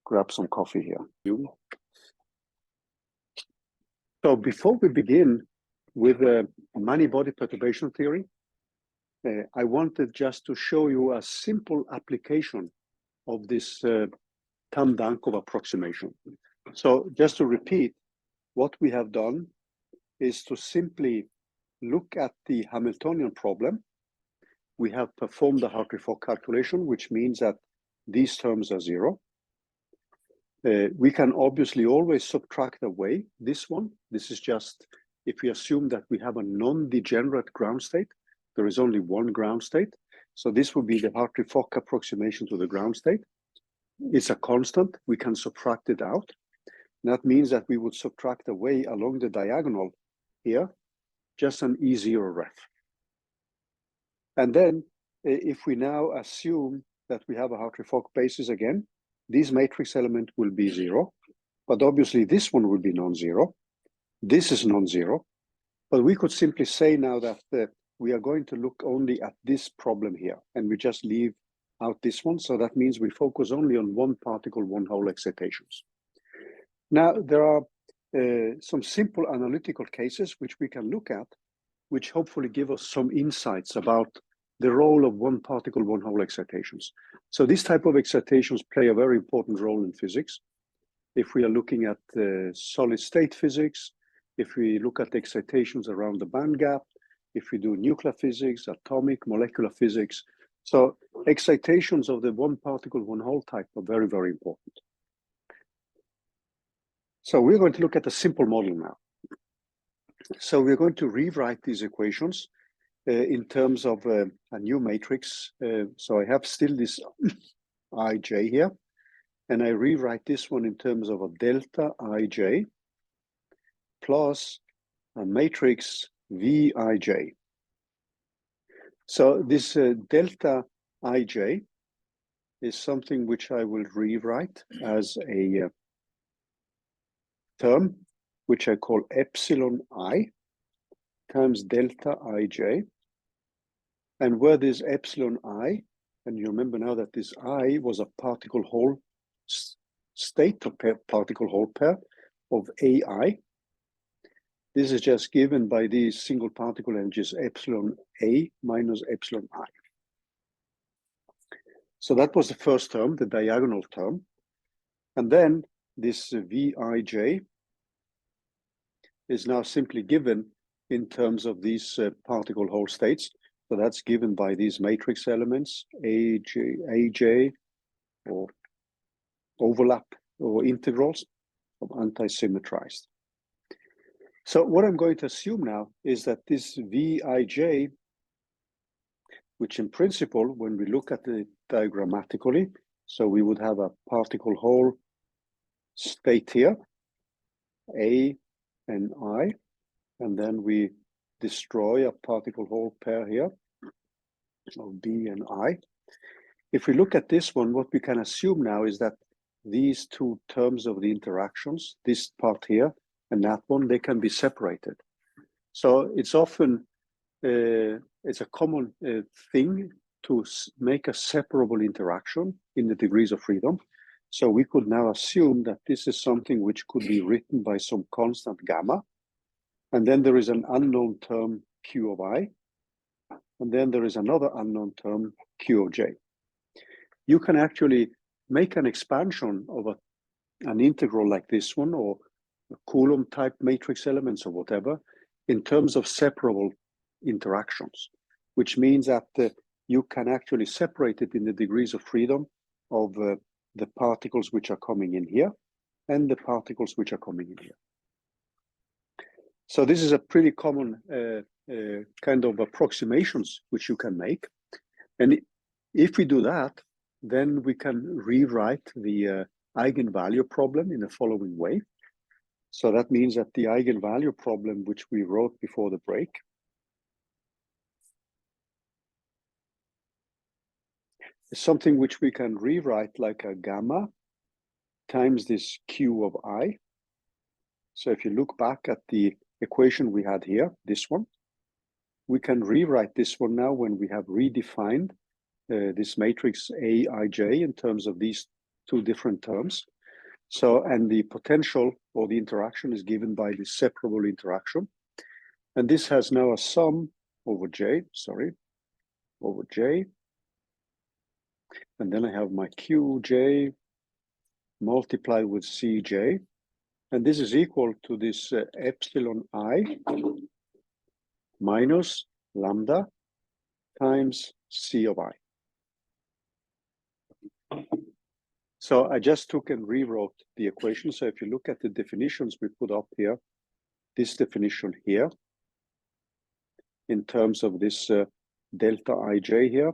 grab some coffee here. So before we begin with many-body perturbation theory, I wanted just to show you a simple application of this Tamm-Dankov approximation. So just to repeat, what we have done is to simply look at the Hamiltonian problem. We have performed the Hartree-Fock calculation, which means that these terms are 0. We can obviously always subtract away this one. This is just if we assume that we have a non-degenerate ground state, there is only one ground state. So this would be the Hartree-Fock approximation to the ground state. It's a constant, we can subtract it out. That means that we would subtract away along the diagonal here, just an E0 ref. And then if we now assume that we have a Hartree-Fock basis again, this matrix element will be 0, but obviously this one will be non-zero. This is non-zero, but we could simply say now that we are going to look only at this problem here, and we just leave out this one. So that means we focus only on one particle, one hole excitations. Now, there are some simple analytical cases which we can look at, which hopefully give us some insights about the role of one particle, one hole excitations. So this type of excitations play a very important role in physics. If we are looking at solid state physics, if we look at excitations around the band gap, if we do nuclear physics, atomic, molecular physics. So excitations of the one particle, one hole type are very, very important. So we're going to look at a simple model now. So we're going to rewrite these equations in terms of a new matrix. So I have still this ij here, and I rewrite this one in terms of a delta ij plus a matrix Vij. So this delta ij is something which I will rewrite as a term, which I call epsilon I times delta ij. And where this epsilon I, and you remember now that this I was a particle hole state, or particle hole pair of AI. This is just given by these single particle energies epsilon A minus epsilon I. So that was the first term, the diagonal term. And then this Vij is now simply given in terms of these particle hole states. So that's given by these matrix elements, Aj, or overlap, or integrals of anti-symmetrized. So what I'm going to assume now is that this Vij, which in principle, when we look at it diagrammatically, so we would have a particle hole state here, A and I, and then we destroy a particle hole pair here, of B and I. If we look at this one, what we can assume now is that these two terms of the interactions, this part here and that one, they can be separated. So it's often, it's a common thing to make a separable interaction in the degrees of freedom. So we could now assume that this is something which could be written by some constant gamma. And then there is an unknown term Q of I. And then there is another unknown term Q of J. You can actually make an expansion of an integral like this one, or Coulomb type matrix elements or whatever, in terms of separable interactions, which means that you can actually separate it in the degrees of freedom of the particles which are coming in here and the particles which are coming in here. So this is a pretty common kind of approximations which you can make. And if we do that, then we can rewrite the eigenvalue problem in the following way. So that means that the eigenvalue problem, which we wrote before the break, is something which we can rewrite like a gamma times this Q of I. So if you look back at the equation we had here, this one, we can rewrite this one now when we have redefined this matrix Aij in terms of these two different terms. So, and the potential or the interaction is given by the separable interaction. And this has now a sum over J, over J. And then I have my Qj multiplied with Cj. And this is equal to this epsilon I minus lambda times C of I. So I just took and rewrote the equation. So if you look at the definitions we put up here, this definition here in terms of this delta ij here,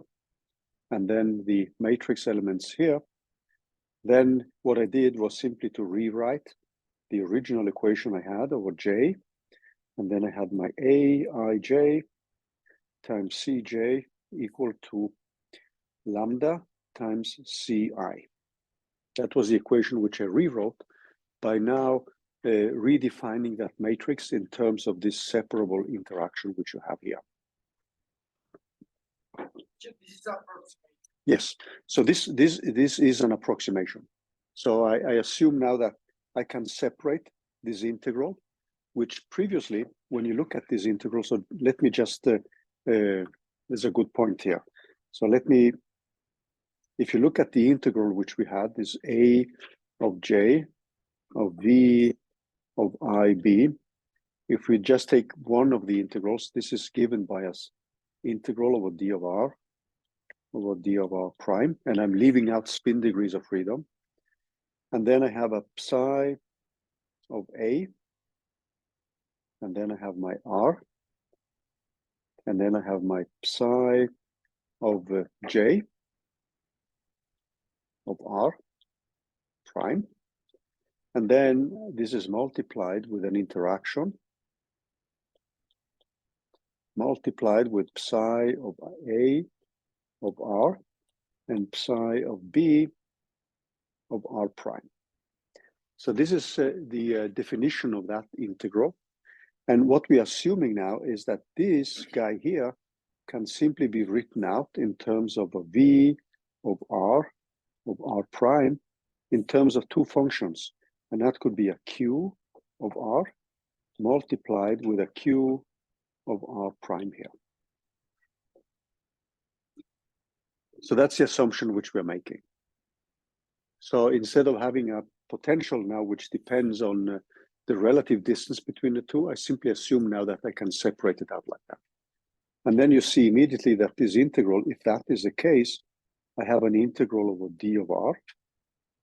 and then the matrix elements here, then what I did was simply to rewrite the original equation I had over J, and then I had my Aij times Cj equal to lambda times Ci. That was the equation which I rewrote by now redefining that matrix in terms of this separable interaction which you have here. Yes, so this is an approximation. So I assume now that I can separate this integral, which previously, when you look at this integral, so let me just, there's a good point here. So let me, if you look at the integral which we had, this A of J of V of IB, if we just take one of the integrals, this is given by us integral over D of R over D of R prime, and I'm leaving out spin degrees of freedom. And then I have a psi of A, and then I have my R, and then I have my psi of J of R prime. And then this is multiplied with an interaction, multiplied with psi of A of R and psi of B of R prime. So this is the definition of that integral. And what we're assuming now is that this guy here can simply be written out in terms of a V of R prime in terms of two functions. And that could be a Q of R multiplied with a Q of R prime here. So that's the assumption which we're making. So instead of having a potential now which depends on the relative distance between the two, I simply assume now that I can separate it out like that. And then you see immediately that this integral, if that is the case, I have an integral over D of R,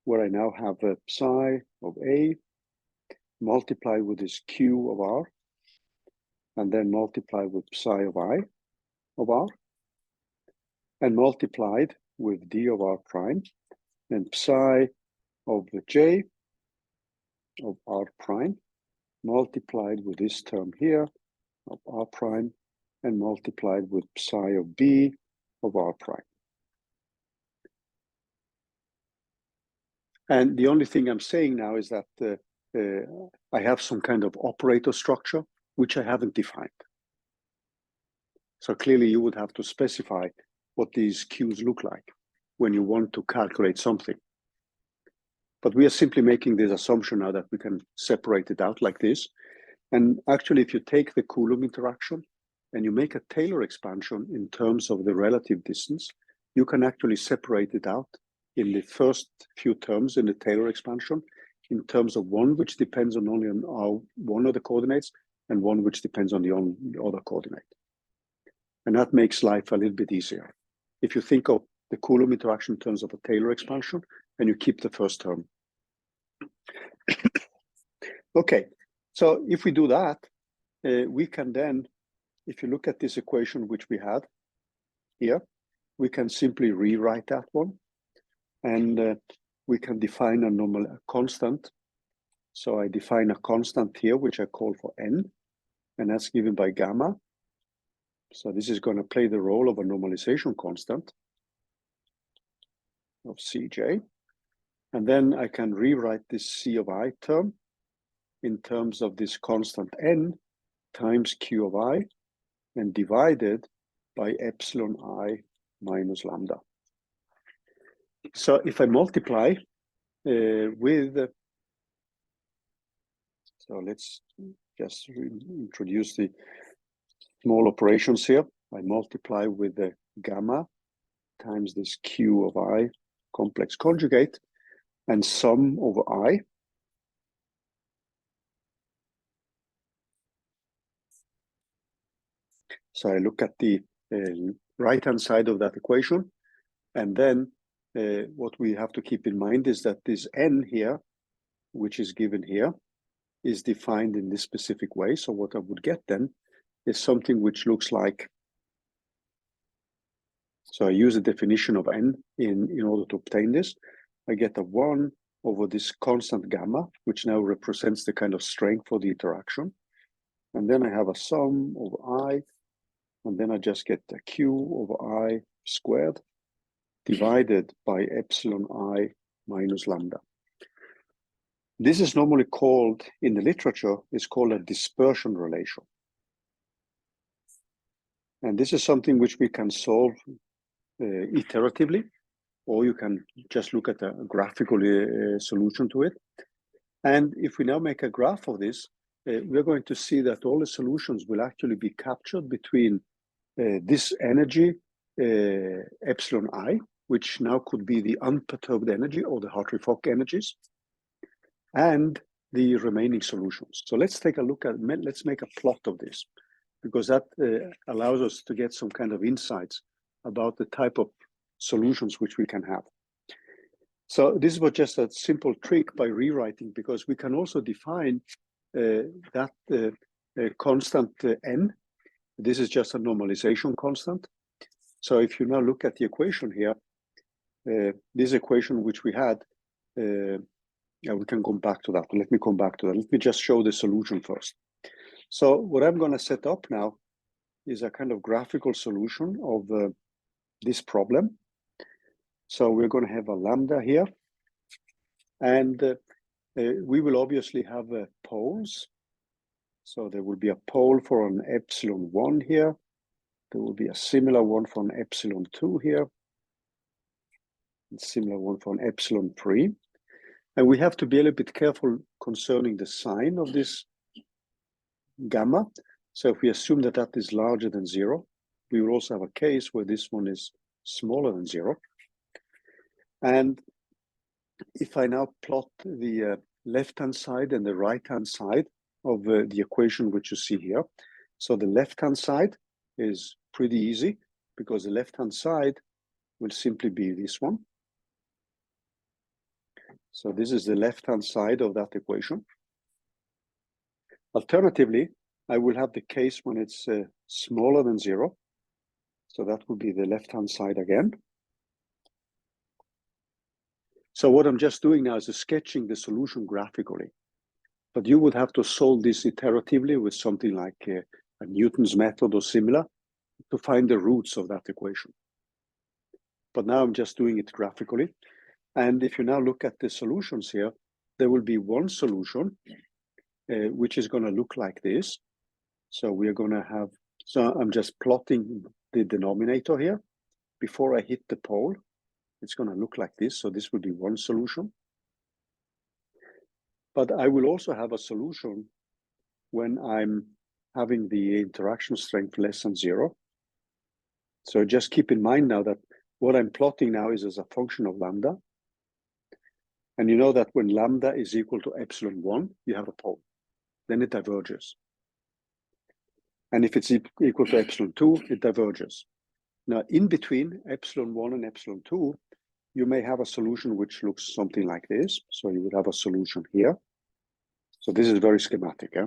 where I now have a psi of A multiplied with this Q of R, and then multiplied with psi of I of R, and multiplied with D of R prime, and psi of the J of R prime, multiplied with this term here of R prime, and multiplied with psi of B of R prime. And the only thing I'm saying now is that I have some kind of operator structure, which I haven't defined. So clearly you would have to specify what these Qs look like when you want to calculate something. But we are simply making this assumption now that we can separate it out like this. And actually, if you take the Coulomb interaction and you make a Taylor expansion in terms of the relative distance, you can actually separate it out in the first few terms in the Taylor expansion in terms of one which depends on only on one of the coordinates and one which depends on the other coordinate. And that makes life a little bit easier. If you think of the Coulomb interaction in terms of a Taylor expansion and you keep the first term. Okay, so if we do that, we can then, if you look at this equation which we had here, we can simply rewrite that one. And we can define a constant. So I define a constant here, which I call for n, and that's given by gamma. So this is going to play the role of a normalization constant of Cj. And then I can rewrite this C of I term in terms of this constant n times Q of I and divided by epsilon I minus lambda. So if I multiply with, so let's just introduce the small operations here. I multiply with the gamma times this Q of I complex conjugate and sum over I. So I look at the right-hand side of that equation, and then what we have to keep in mind is that this n here, which is given here, is defined in this specific way. So what I would get then is something which looks like, so I use a definition of n in order to obtain this. I get a 1 over this constant gamma, which now represents the kind of strength for the interaction. And then I have a sum over I, and then I just get the Q over I squared divided by epsilon I minus lambda. This is normally called, in the literature, is called a dispersion relation. And this is something which we can solve iteratively, or you can just look at a graphical solution to it. And if we now make a graph of this, we're going to see that all the solutions will actually be captured between this energy, epsilon I, which now could be the unperturbed energy or the Hartree-Fock energies, and the remaining solutions. So let's take a look at, let's make a plot of this, because that allows us to get some kind of insights about the type of solutions which we can have. So this was just a simple trick by rewriting, because we can also define that constant n. This is just a normalization constant. So if you now look at the equation here, this equation which we had, yeah, we can come back to that. Let me come back to that. Let me just show the solution first. So what I'm going to set up now is a kind of graphical solution of this problem. So we're going to have a lambda here, and we will obviously have poles. So there will be a pole for an epsilon 1 here. There will be a similar one for an epsilon 2 here, and similar one for an epsilon 3. And we have to be a little bit careful concerning the sign of this gamma. So if we assume that that is larger than 0, we will also have a case where this one is smaller than 0. And if I now plot the left-hand side and the right-hand side of the equation which you see here, so the left-hand side is pretty easy, because the left-hand side will simply be this one. So this is the left-hand side of that equation. Alternatively, I will have the case when it's smaller than 0. So that would be the left-hand side again. So what I'm just doing now is sketching the solution graphically. But you would have to solve this iteratively with something like a Newton's method or similar to find the roots of that equation. But now I'm just doing it graphically. And if you now look at the solutions here, there will be one solution which is going to look like this. So we're going to have, so I'm just plotting the denominator here. Before I hit the pole, it's going to look like this. So this will be one solution. But I will also have a solution when I'm having the interaction strength less than 0. So just keep in mind now that what I'm plotting now is as a function of lambda. And you know that when lambda is equal to epsilon 1, you have a pole. Then it diverges. And if it's equal to epsilon 2, it diverges. Now, in between epsilon 1 and epsilon 2, you may have a solution which looks something like this. So you would have a solution here. So this is very schematic. Eh?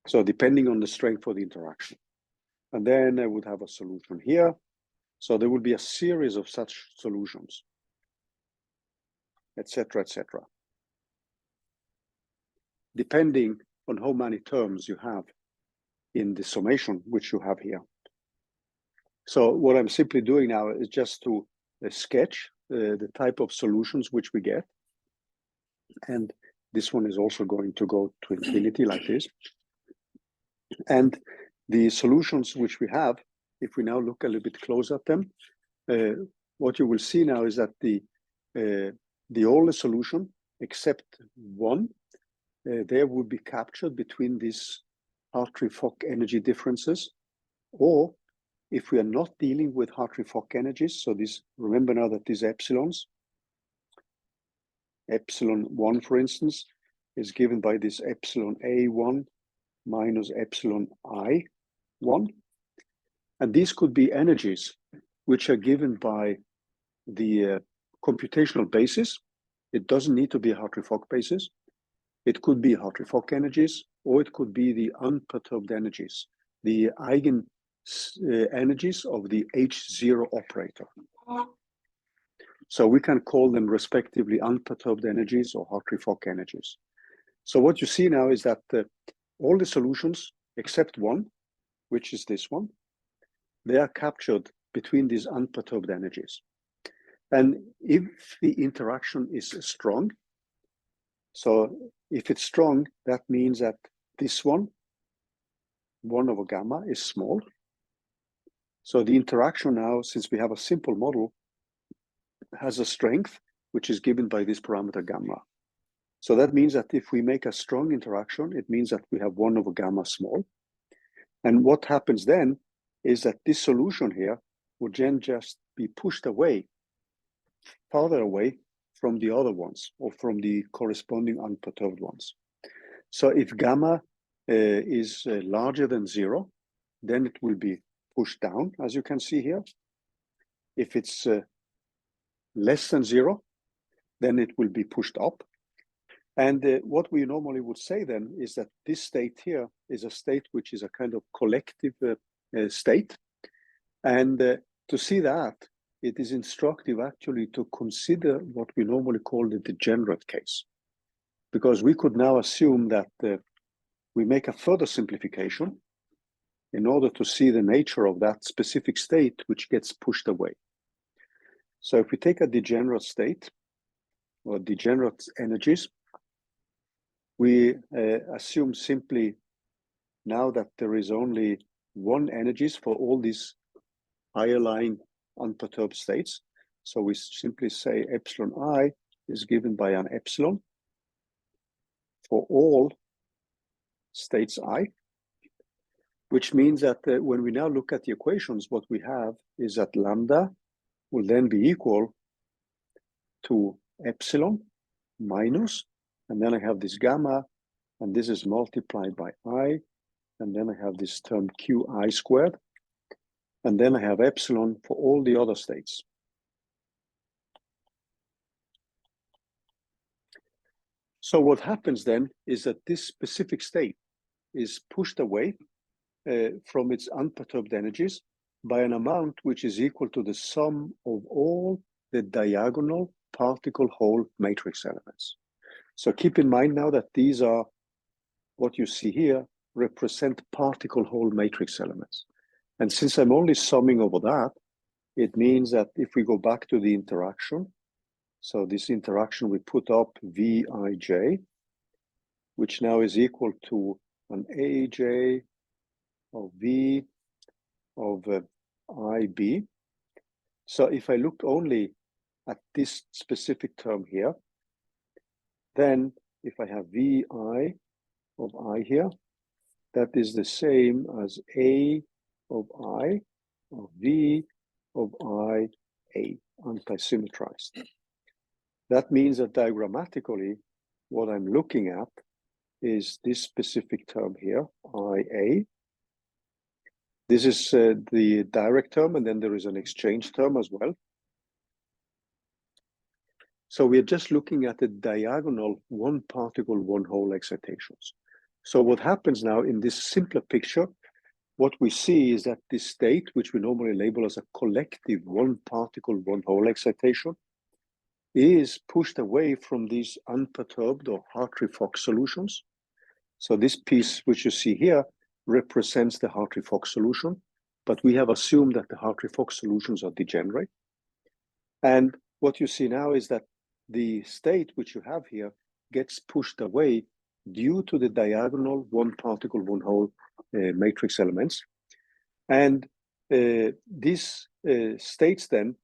So depending on the strength of the interaction. And then I would have a solution here. So there will be a series of such solutions, etc., etc. Depending on how many terms you have in the summation, which you have here. So what I'm simply doing now is just to sketch the type of solutions which we get. And this one is also going to go to infinity like this. And the solutions which we have, if we now look a little bit closer at them, what you will see now is that the only solution, except one, there would be captured between these Hartree-Fock energy differences. Or if we are not dealing with Hartree-Fock energies, so this, remember now that these epsilons, epsilon 1, for instance, is given by this epsilon A1 minus epsilon I1. And these could be energies which are given by the computational basis. It doesn't need to be a Hartree-Fock basis. It could be Hartree-Fock energies, or it could be the unperturbed energies, the eigen energies of the H0 operator. So we can call them respectively unperturbed energies or Hartree-Fock energies. So what you see now is that all the solutions except one, which is this one, they are captured between these unperturbed energies. And if the interaction is strong, so if it's strong, that means that this one over gamma is small. So the interaction now, since we have a simple model, has a strength which is given by this parameter gamma. So that means that if we make a strong interaction, it means that we have 1 over gamma small. And what happens then is that this solution here would then just be pushed away, farther away from the other ones, or from the corresponding unperturbed ones. So if gamma is larger than 0, then it will be pushed down, as you can see here. If it's less than 0, then it will be pushed up. And what we normally would say then is that this state here is a state which is a kind of collective state. And to see that, it is instructive actually to consider what we normally call the degenerate case. Because we could now assume that we make a further simplification in order to see the nature of that specific state which gets pushed away. So if we take a degenerate state, or degenerate energies, we assume simply now that there is only one energies for all these higher lying unperturbed states. So we simply say epsilon I is given by an epsilon for all states I, which means that when we now look at the equations, what we have is that lambda will then be equal to epsilon minus, and then I have this gamma, and this is multiplied by I, and then I have this term qi squared, and then I have epsilon for all the other states. So what happens then is that this specific state is pushed away from its unperturbed energies by an amount which is equal to the sum of all the diagonal particle hole matrix elements. So keep in mind now that these are, what you see here, represent particle hole matrix elements. And since I'm only summing over that, it means that if we go back to the interaction, so this interaction we put up Vij, which now is equal to an Aj of V of IB. So if I look only at this specific term here, then if I have Vi of I here, that is the same as A of I of V of I A, anti-symmetrized. That means that diagrammatically, what I'm looking at is this specific term here, IA. This is the direct term, and then there is an exchange term as well. So we're just looking at the diagonal one particle, one hole excitations. So what happens now in this simpler picture, what we see is that this state, which we normally label as a collective one particle, one hole excitation, is pushed away from these unperturbed or Hartree-Fock solutions. So this piece, which you see here, represents the Hartree-Fock solution, but we have assumed that the Hartree-Fock solutions are degenerate. And what you see now is that the state which you have here gets pushed away due to the diagonal one particle, one hole matrix elements. And these states then,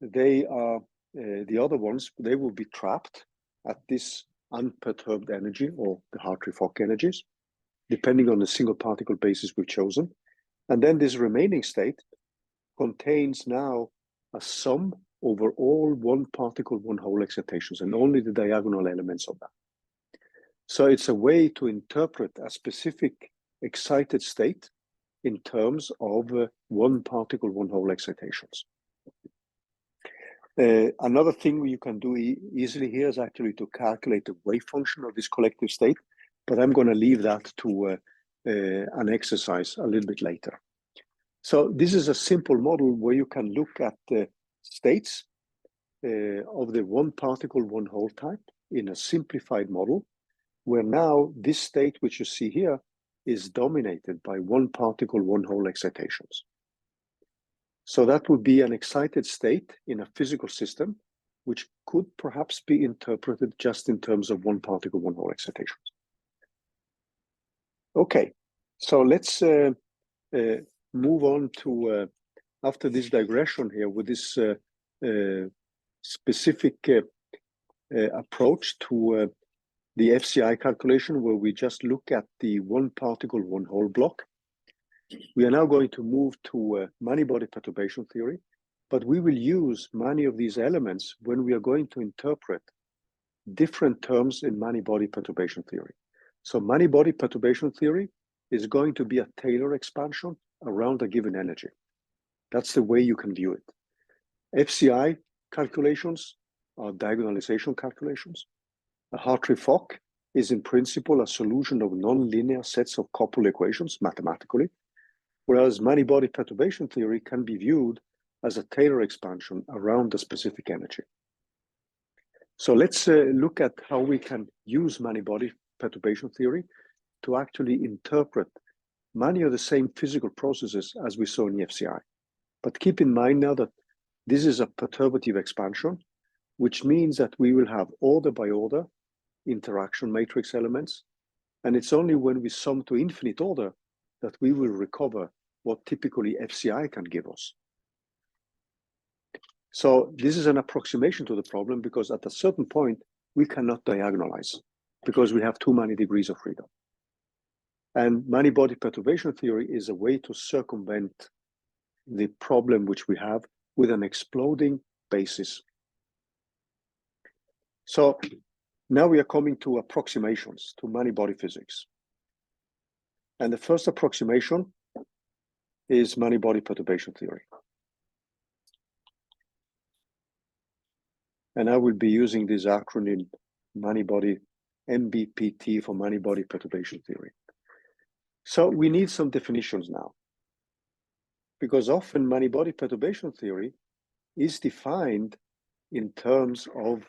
they are, the other ones, they will be trapped at this unperturbed energy, or the Hartree-Fock energies, depending on the single particle basis we've chosen. And then this remaining state contains now a sum over all one particle, one hole excitations, and only the diagonal elements of that. So it's a way to interpret a specific excited state in terms of one particle, one hole excitations. Another thing you can do easily here is actually to calculate the wave function of this collective state, but I'm going to leave that to an exercise a little bit later. So this is a simple model where you can look at the states of the one particle, one hole type in a simplified model, where now this state, which you see here, is dominated by one particle, one hole excitations. So that would be an excited state in a physical system, which could perhaps be interpreted just in terms of one particle, one hole excitations. Okay, so let's move on to, after this digression here with this specific approach to the FCI calculation, where we just look at the one particle, one hole block. We are now going to move to many-body perturbation theory, but we will use many of these elements when we are going to interpret different terms in many-body perturbation theory. So many-body perturbation theory is going to be a Taylor expansion around a given energy. That's the way you can view it. FCI calculations are diagonalization calculations. A Hartree-Fock is in principle a solution of nonlinear sets of coupled equations mathematically, whereas many-body perturbation theory can be viewed as a Taylor expansion around a specific energy. So let's look at how we can use many-body perturbation theory to actually interpret many of the same physical processes as we saw in the FCI. But keep in mind now that this is a perturbative expansion, which means that we will have order by order interaction matrix elements. And it's only when we sum to infinite order that we will recover what typically FCI can give us. So this is an approximation to the problem, because at a certain point, we cannot diagonalize because we have too many degrees of freedom. And many-body perturbation theory is a way to circumvent the problem which we have with an exploding basis. So now we are coming to approximations to many-body physics. And the first approximation is many-body perturbation theory. And I will be using this acronym many-body, MBPT, for many-body perturbation theory. So we need some definitions now, because often many-body perturbation theory is defined in terms of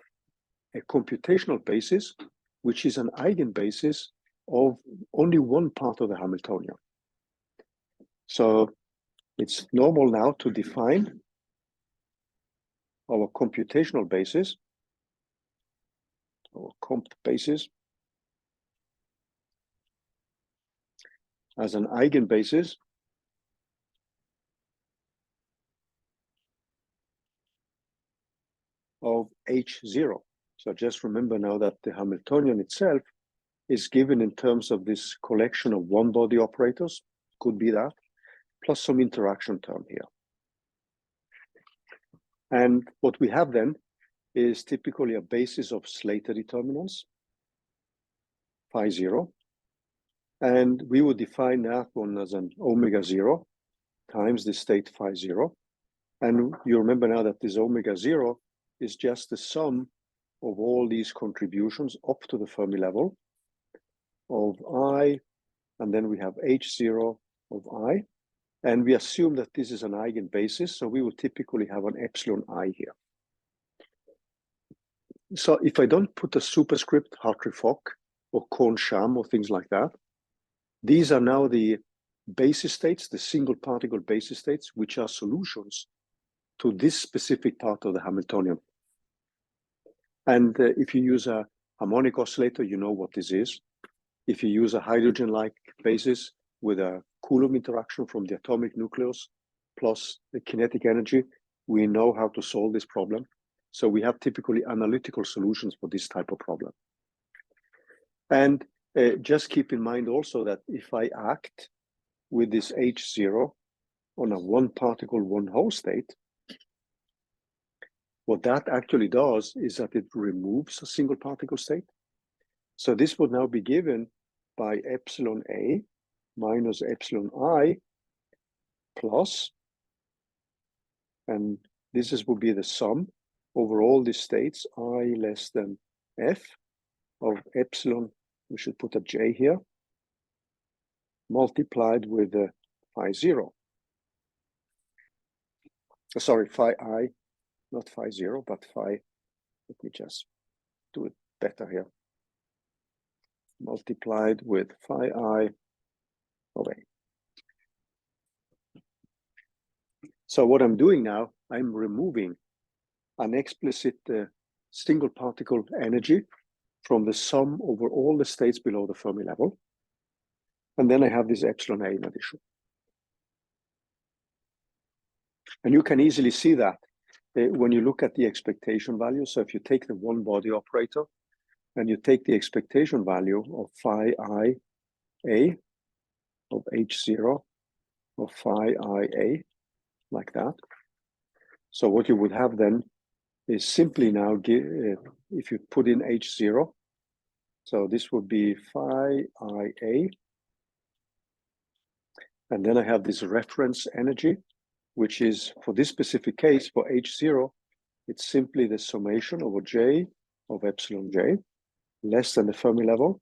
a computational basis, which is an eigenbasis of only one part of the Hamiltonian. So it's normal now to define our computational basis, or comp basis, as an eigenbasis of H0. So just remember now that the Hamiltonian itself is given in terms of this collection of one-body operators, could be that, plus some interaction term here. And what we have then is typically a basis of Slater determinants, phi 0. And we would define that one as an omega 0 times the state phi 0. And you remember now that this omega 0 is just the sum of all these contributions up to the Fermi level of I, and then we have H0 of I. And we assume that this is an eigenbasis, so we will typically have an epsilon I here. So if I don't put a superscript, Hartree-Fock, or Kohn-Sham, or things like that, these are now the basis states, the single particle basis states, which are solutions to this specific part of the Hamiltonian. And if you use a harmonic oscillator, you know what this is. If you use a hydrogen-like basis with a Coulomb interaction from the atomic nucleus plus the kinetic energy, we know how to solve this problem. So we have typically analytical solutions for this type of problem. And just keep in mind also that if I act with this H0 on a one particle, one hole state, what that actually does is that it removes a single particle state. So this would now be given by epsilon A minus epsilon I plus, and this would be the sum over all the states I less than F of epsilon, we should put a J here, multiplied with phi 0. Sorry, phi I, not phi 0, but phi, let me just do it better here, multiplied with phi I of A. So what I'm doing now, I'm removing an explicit single particle energy from the sum over all the states below the Fermi level. And then I have this epsilon A in addition. And you can easily see that when you look at the expectation value. So if you take the one body operator and you take the expectation value of phi I A of H0 of phi I A, like that. So what you would have then is simply now, if you put in H0, so this would be phi I A, and then I have this reference energy, which is, for this specific case, for H0, it's simply the summation over J of epsilon J, less than the Fermi level.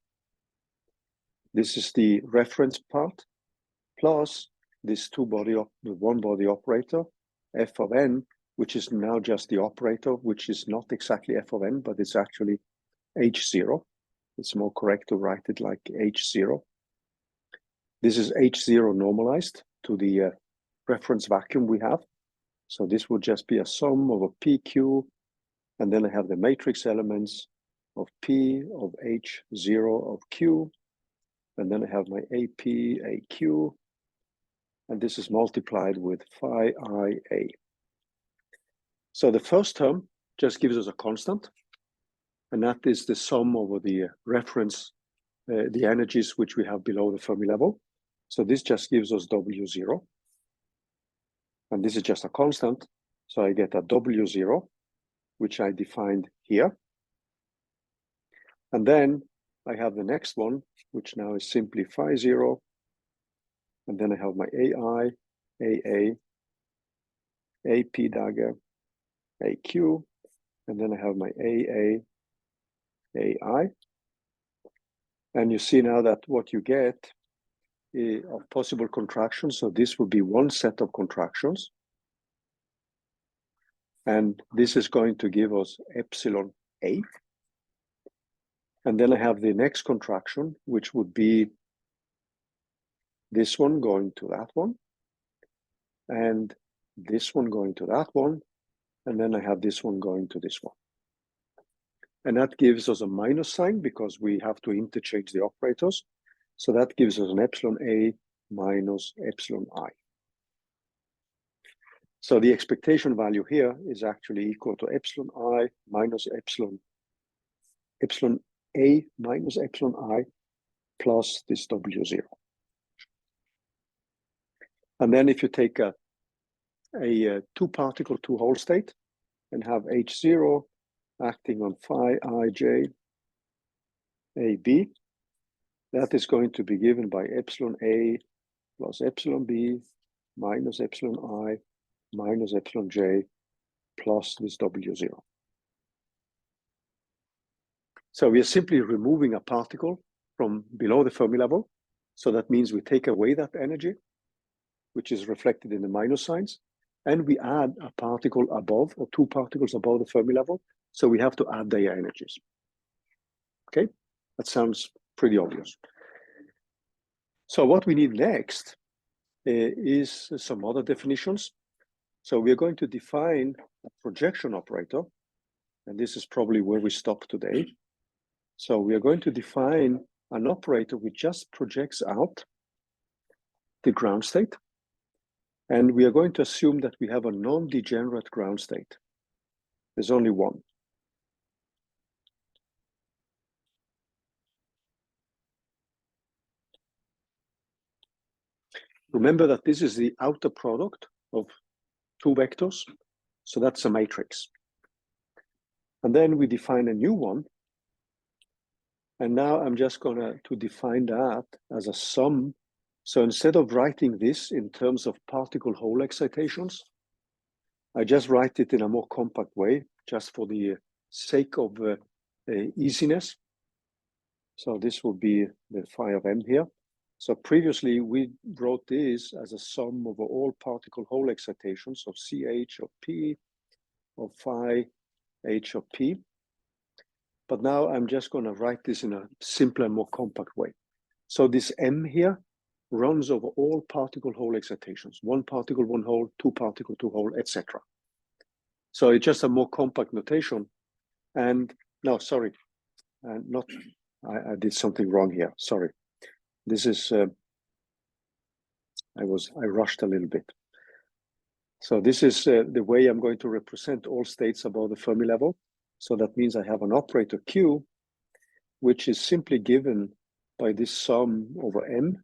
This is the reference part, plus this the one body operator, F of N, which is now just the operator, which is not exactly F of N, but it's actually H0. It's more correct to write it like H0. This is H0 normalized to the reference vacuum we have. So this would just be a sum over PQ, and then I have the matrix elements of P of H0 of Q, and then I have my AP, AQ, and this is multiplied with phi I A. So the first term just gives us a constant, and that is the sum over the reference, the energies which we have below the Fermi level. So this just gives us W0. And this is just a constant. So I get a W0, which I defined here. And then I have the next one, which now is simply phi 0. And then I have my AI, AA, AP dagger, AQ, and then I have my AA, AI. And you see now that what you get of possible contractions, so this would be one set of contractions. And this is going to give us epsilon A. And then I have the next contraction, which would be this one going to that one, and this one going to that one, and then I have this one going to this one. And that gives us a minus sign because we have to interchange the operators. So that gives us an epsilon A minus epsilon I. So the expectation value here is actually equal to epsilon I minus epsilon A minus epsilon I plus this W0. And then if you take a two particle, two hole state and have H0 acting on phi ij AB, that is going to be given by epsilon A plus epsilon B minus epsilon I minus epsilon J plus this W0. So we are simply removing a particle from below the Fermi level. So that means we take away that energy, which is reflected in the minus signs, and we add a particle above, or two particles above the Fermi level. So we have to add their energies. Okay, that sounds pretty obvious. So what we need next is some other definitions. So we're going to define a projection operator, and this is probably where we stop today. So we are going to define an operator which just projects out the ground state, and we are going to assume that we have a non-degenerate ground state. There's only one. Remember that this is the outer product of two vectors, so that's a matrix. And then we define a new one, and now I'm just going to define that as a sum. So instead of writing this in terms of particle hole excitations, I just write it in a more compact way just for the sake of easiness. So this will be the phi of m here. So previously we wrote this as a sum over all particle hole excitations of CH of P of phi H of P. But now I'm just going to write this in a simpler, more compact way. So this m here runs over all particle hole excitations, one particle, one hole, two particle, two hole, etc. So it's just a more compact notation. And no, sorry, I did something wrong here. Sorry. This is, I rushed a little bit. So this is the way I'm going to represent all states above the Fermi level. So that means I have an operator Q, which is simply given by this sum over m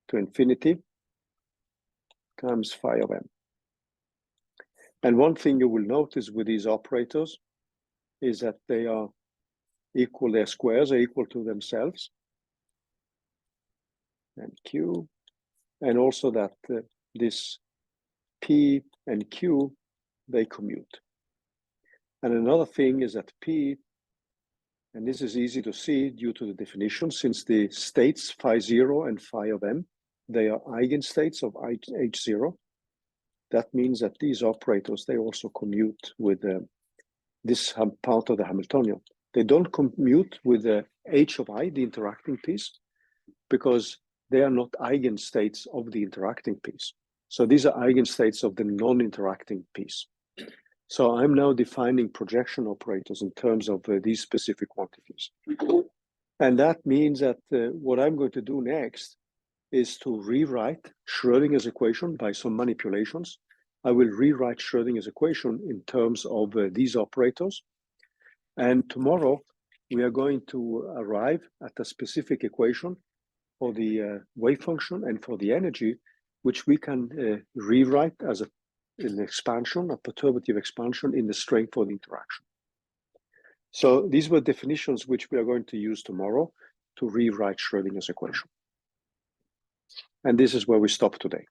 to infinity times phi of m. And one thing you will notice with these operators is that they are equal, their squares are equal to themselves, and Q, and also that this P and Q, they commute. And another thing is that P, and this is easy to see due to the definition, since the states phi 0 and phi of m, they are eigenstates of H0. That means that these operators, they also commute with this part of the Hamiltonian. They don't commute with the H of I, the interacting piece, because they are not eigenstates of the interacting piece. So these are eigenstates of the non-interacting piece. So I'm now defining projection operators in terms of these specific quantities. And that means that what I'm going to do next is to rewrite Schrödinger's equation by some manipulations. I will rewrite Schrödinger's equation in terms of these operators. And tomorrow, we are going to arrive at a specific equation for the wave function and for the energy, which we can rewrite as an expansion, a perturbative expansion in the strength for the interaction. So these were definitions which we are going to use tomorrow to rewrite Schrödinger's equation. And this is where we stop today.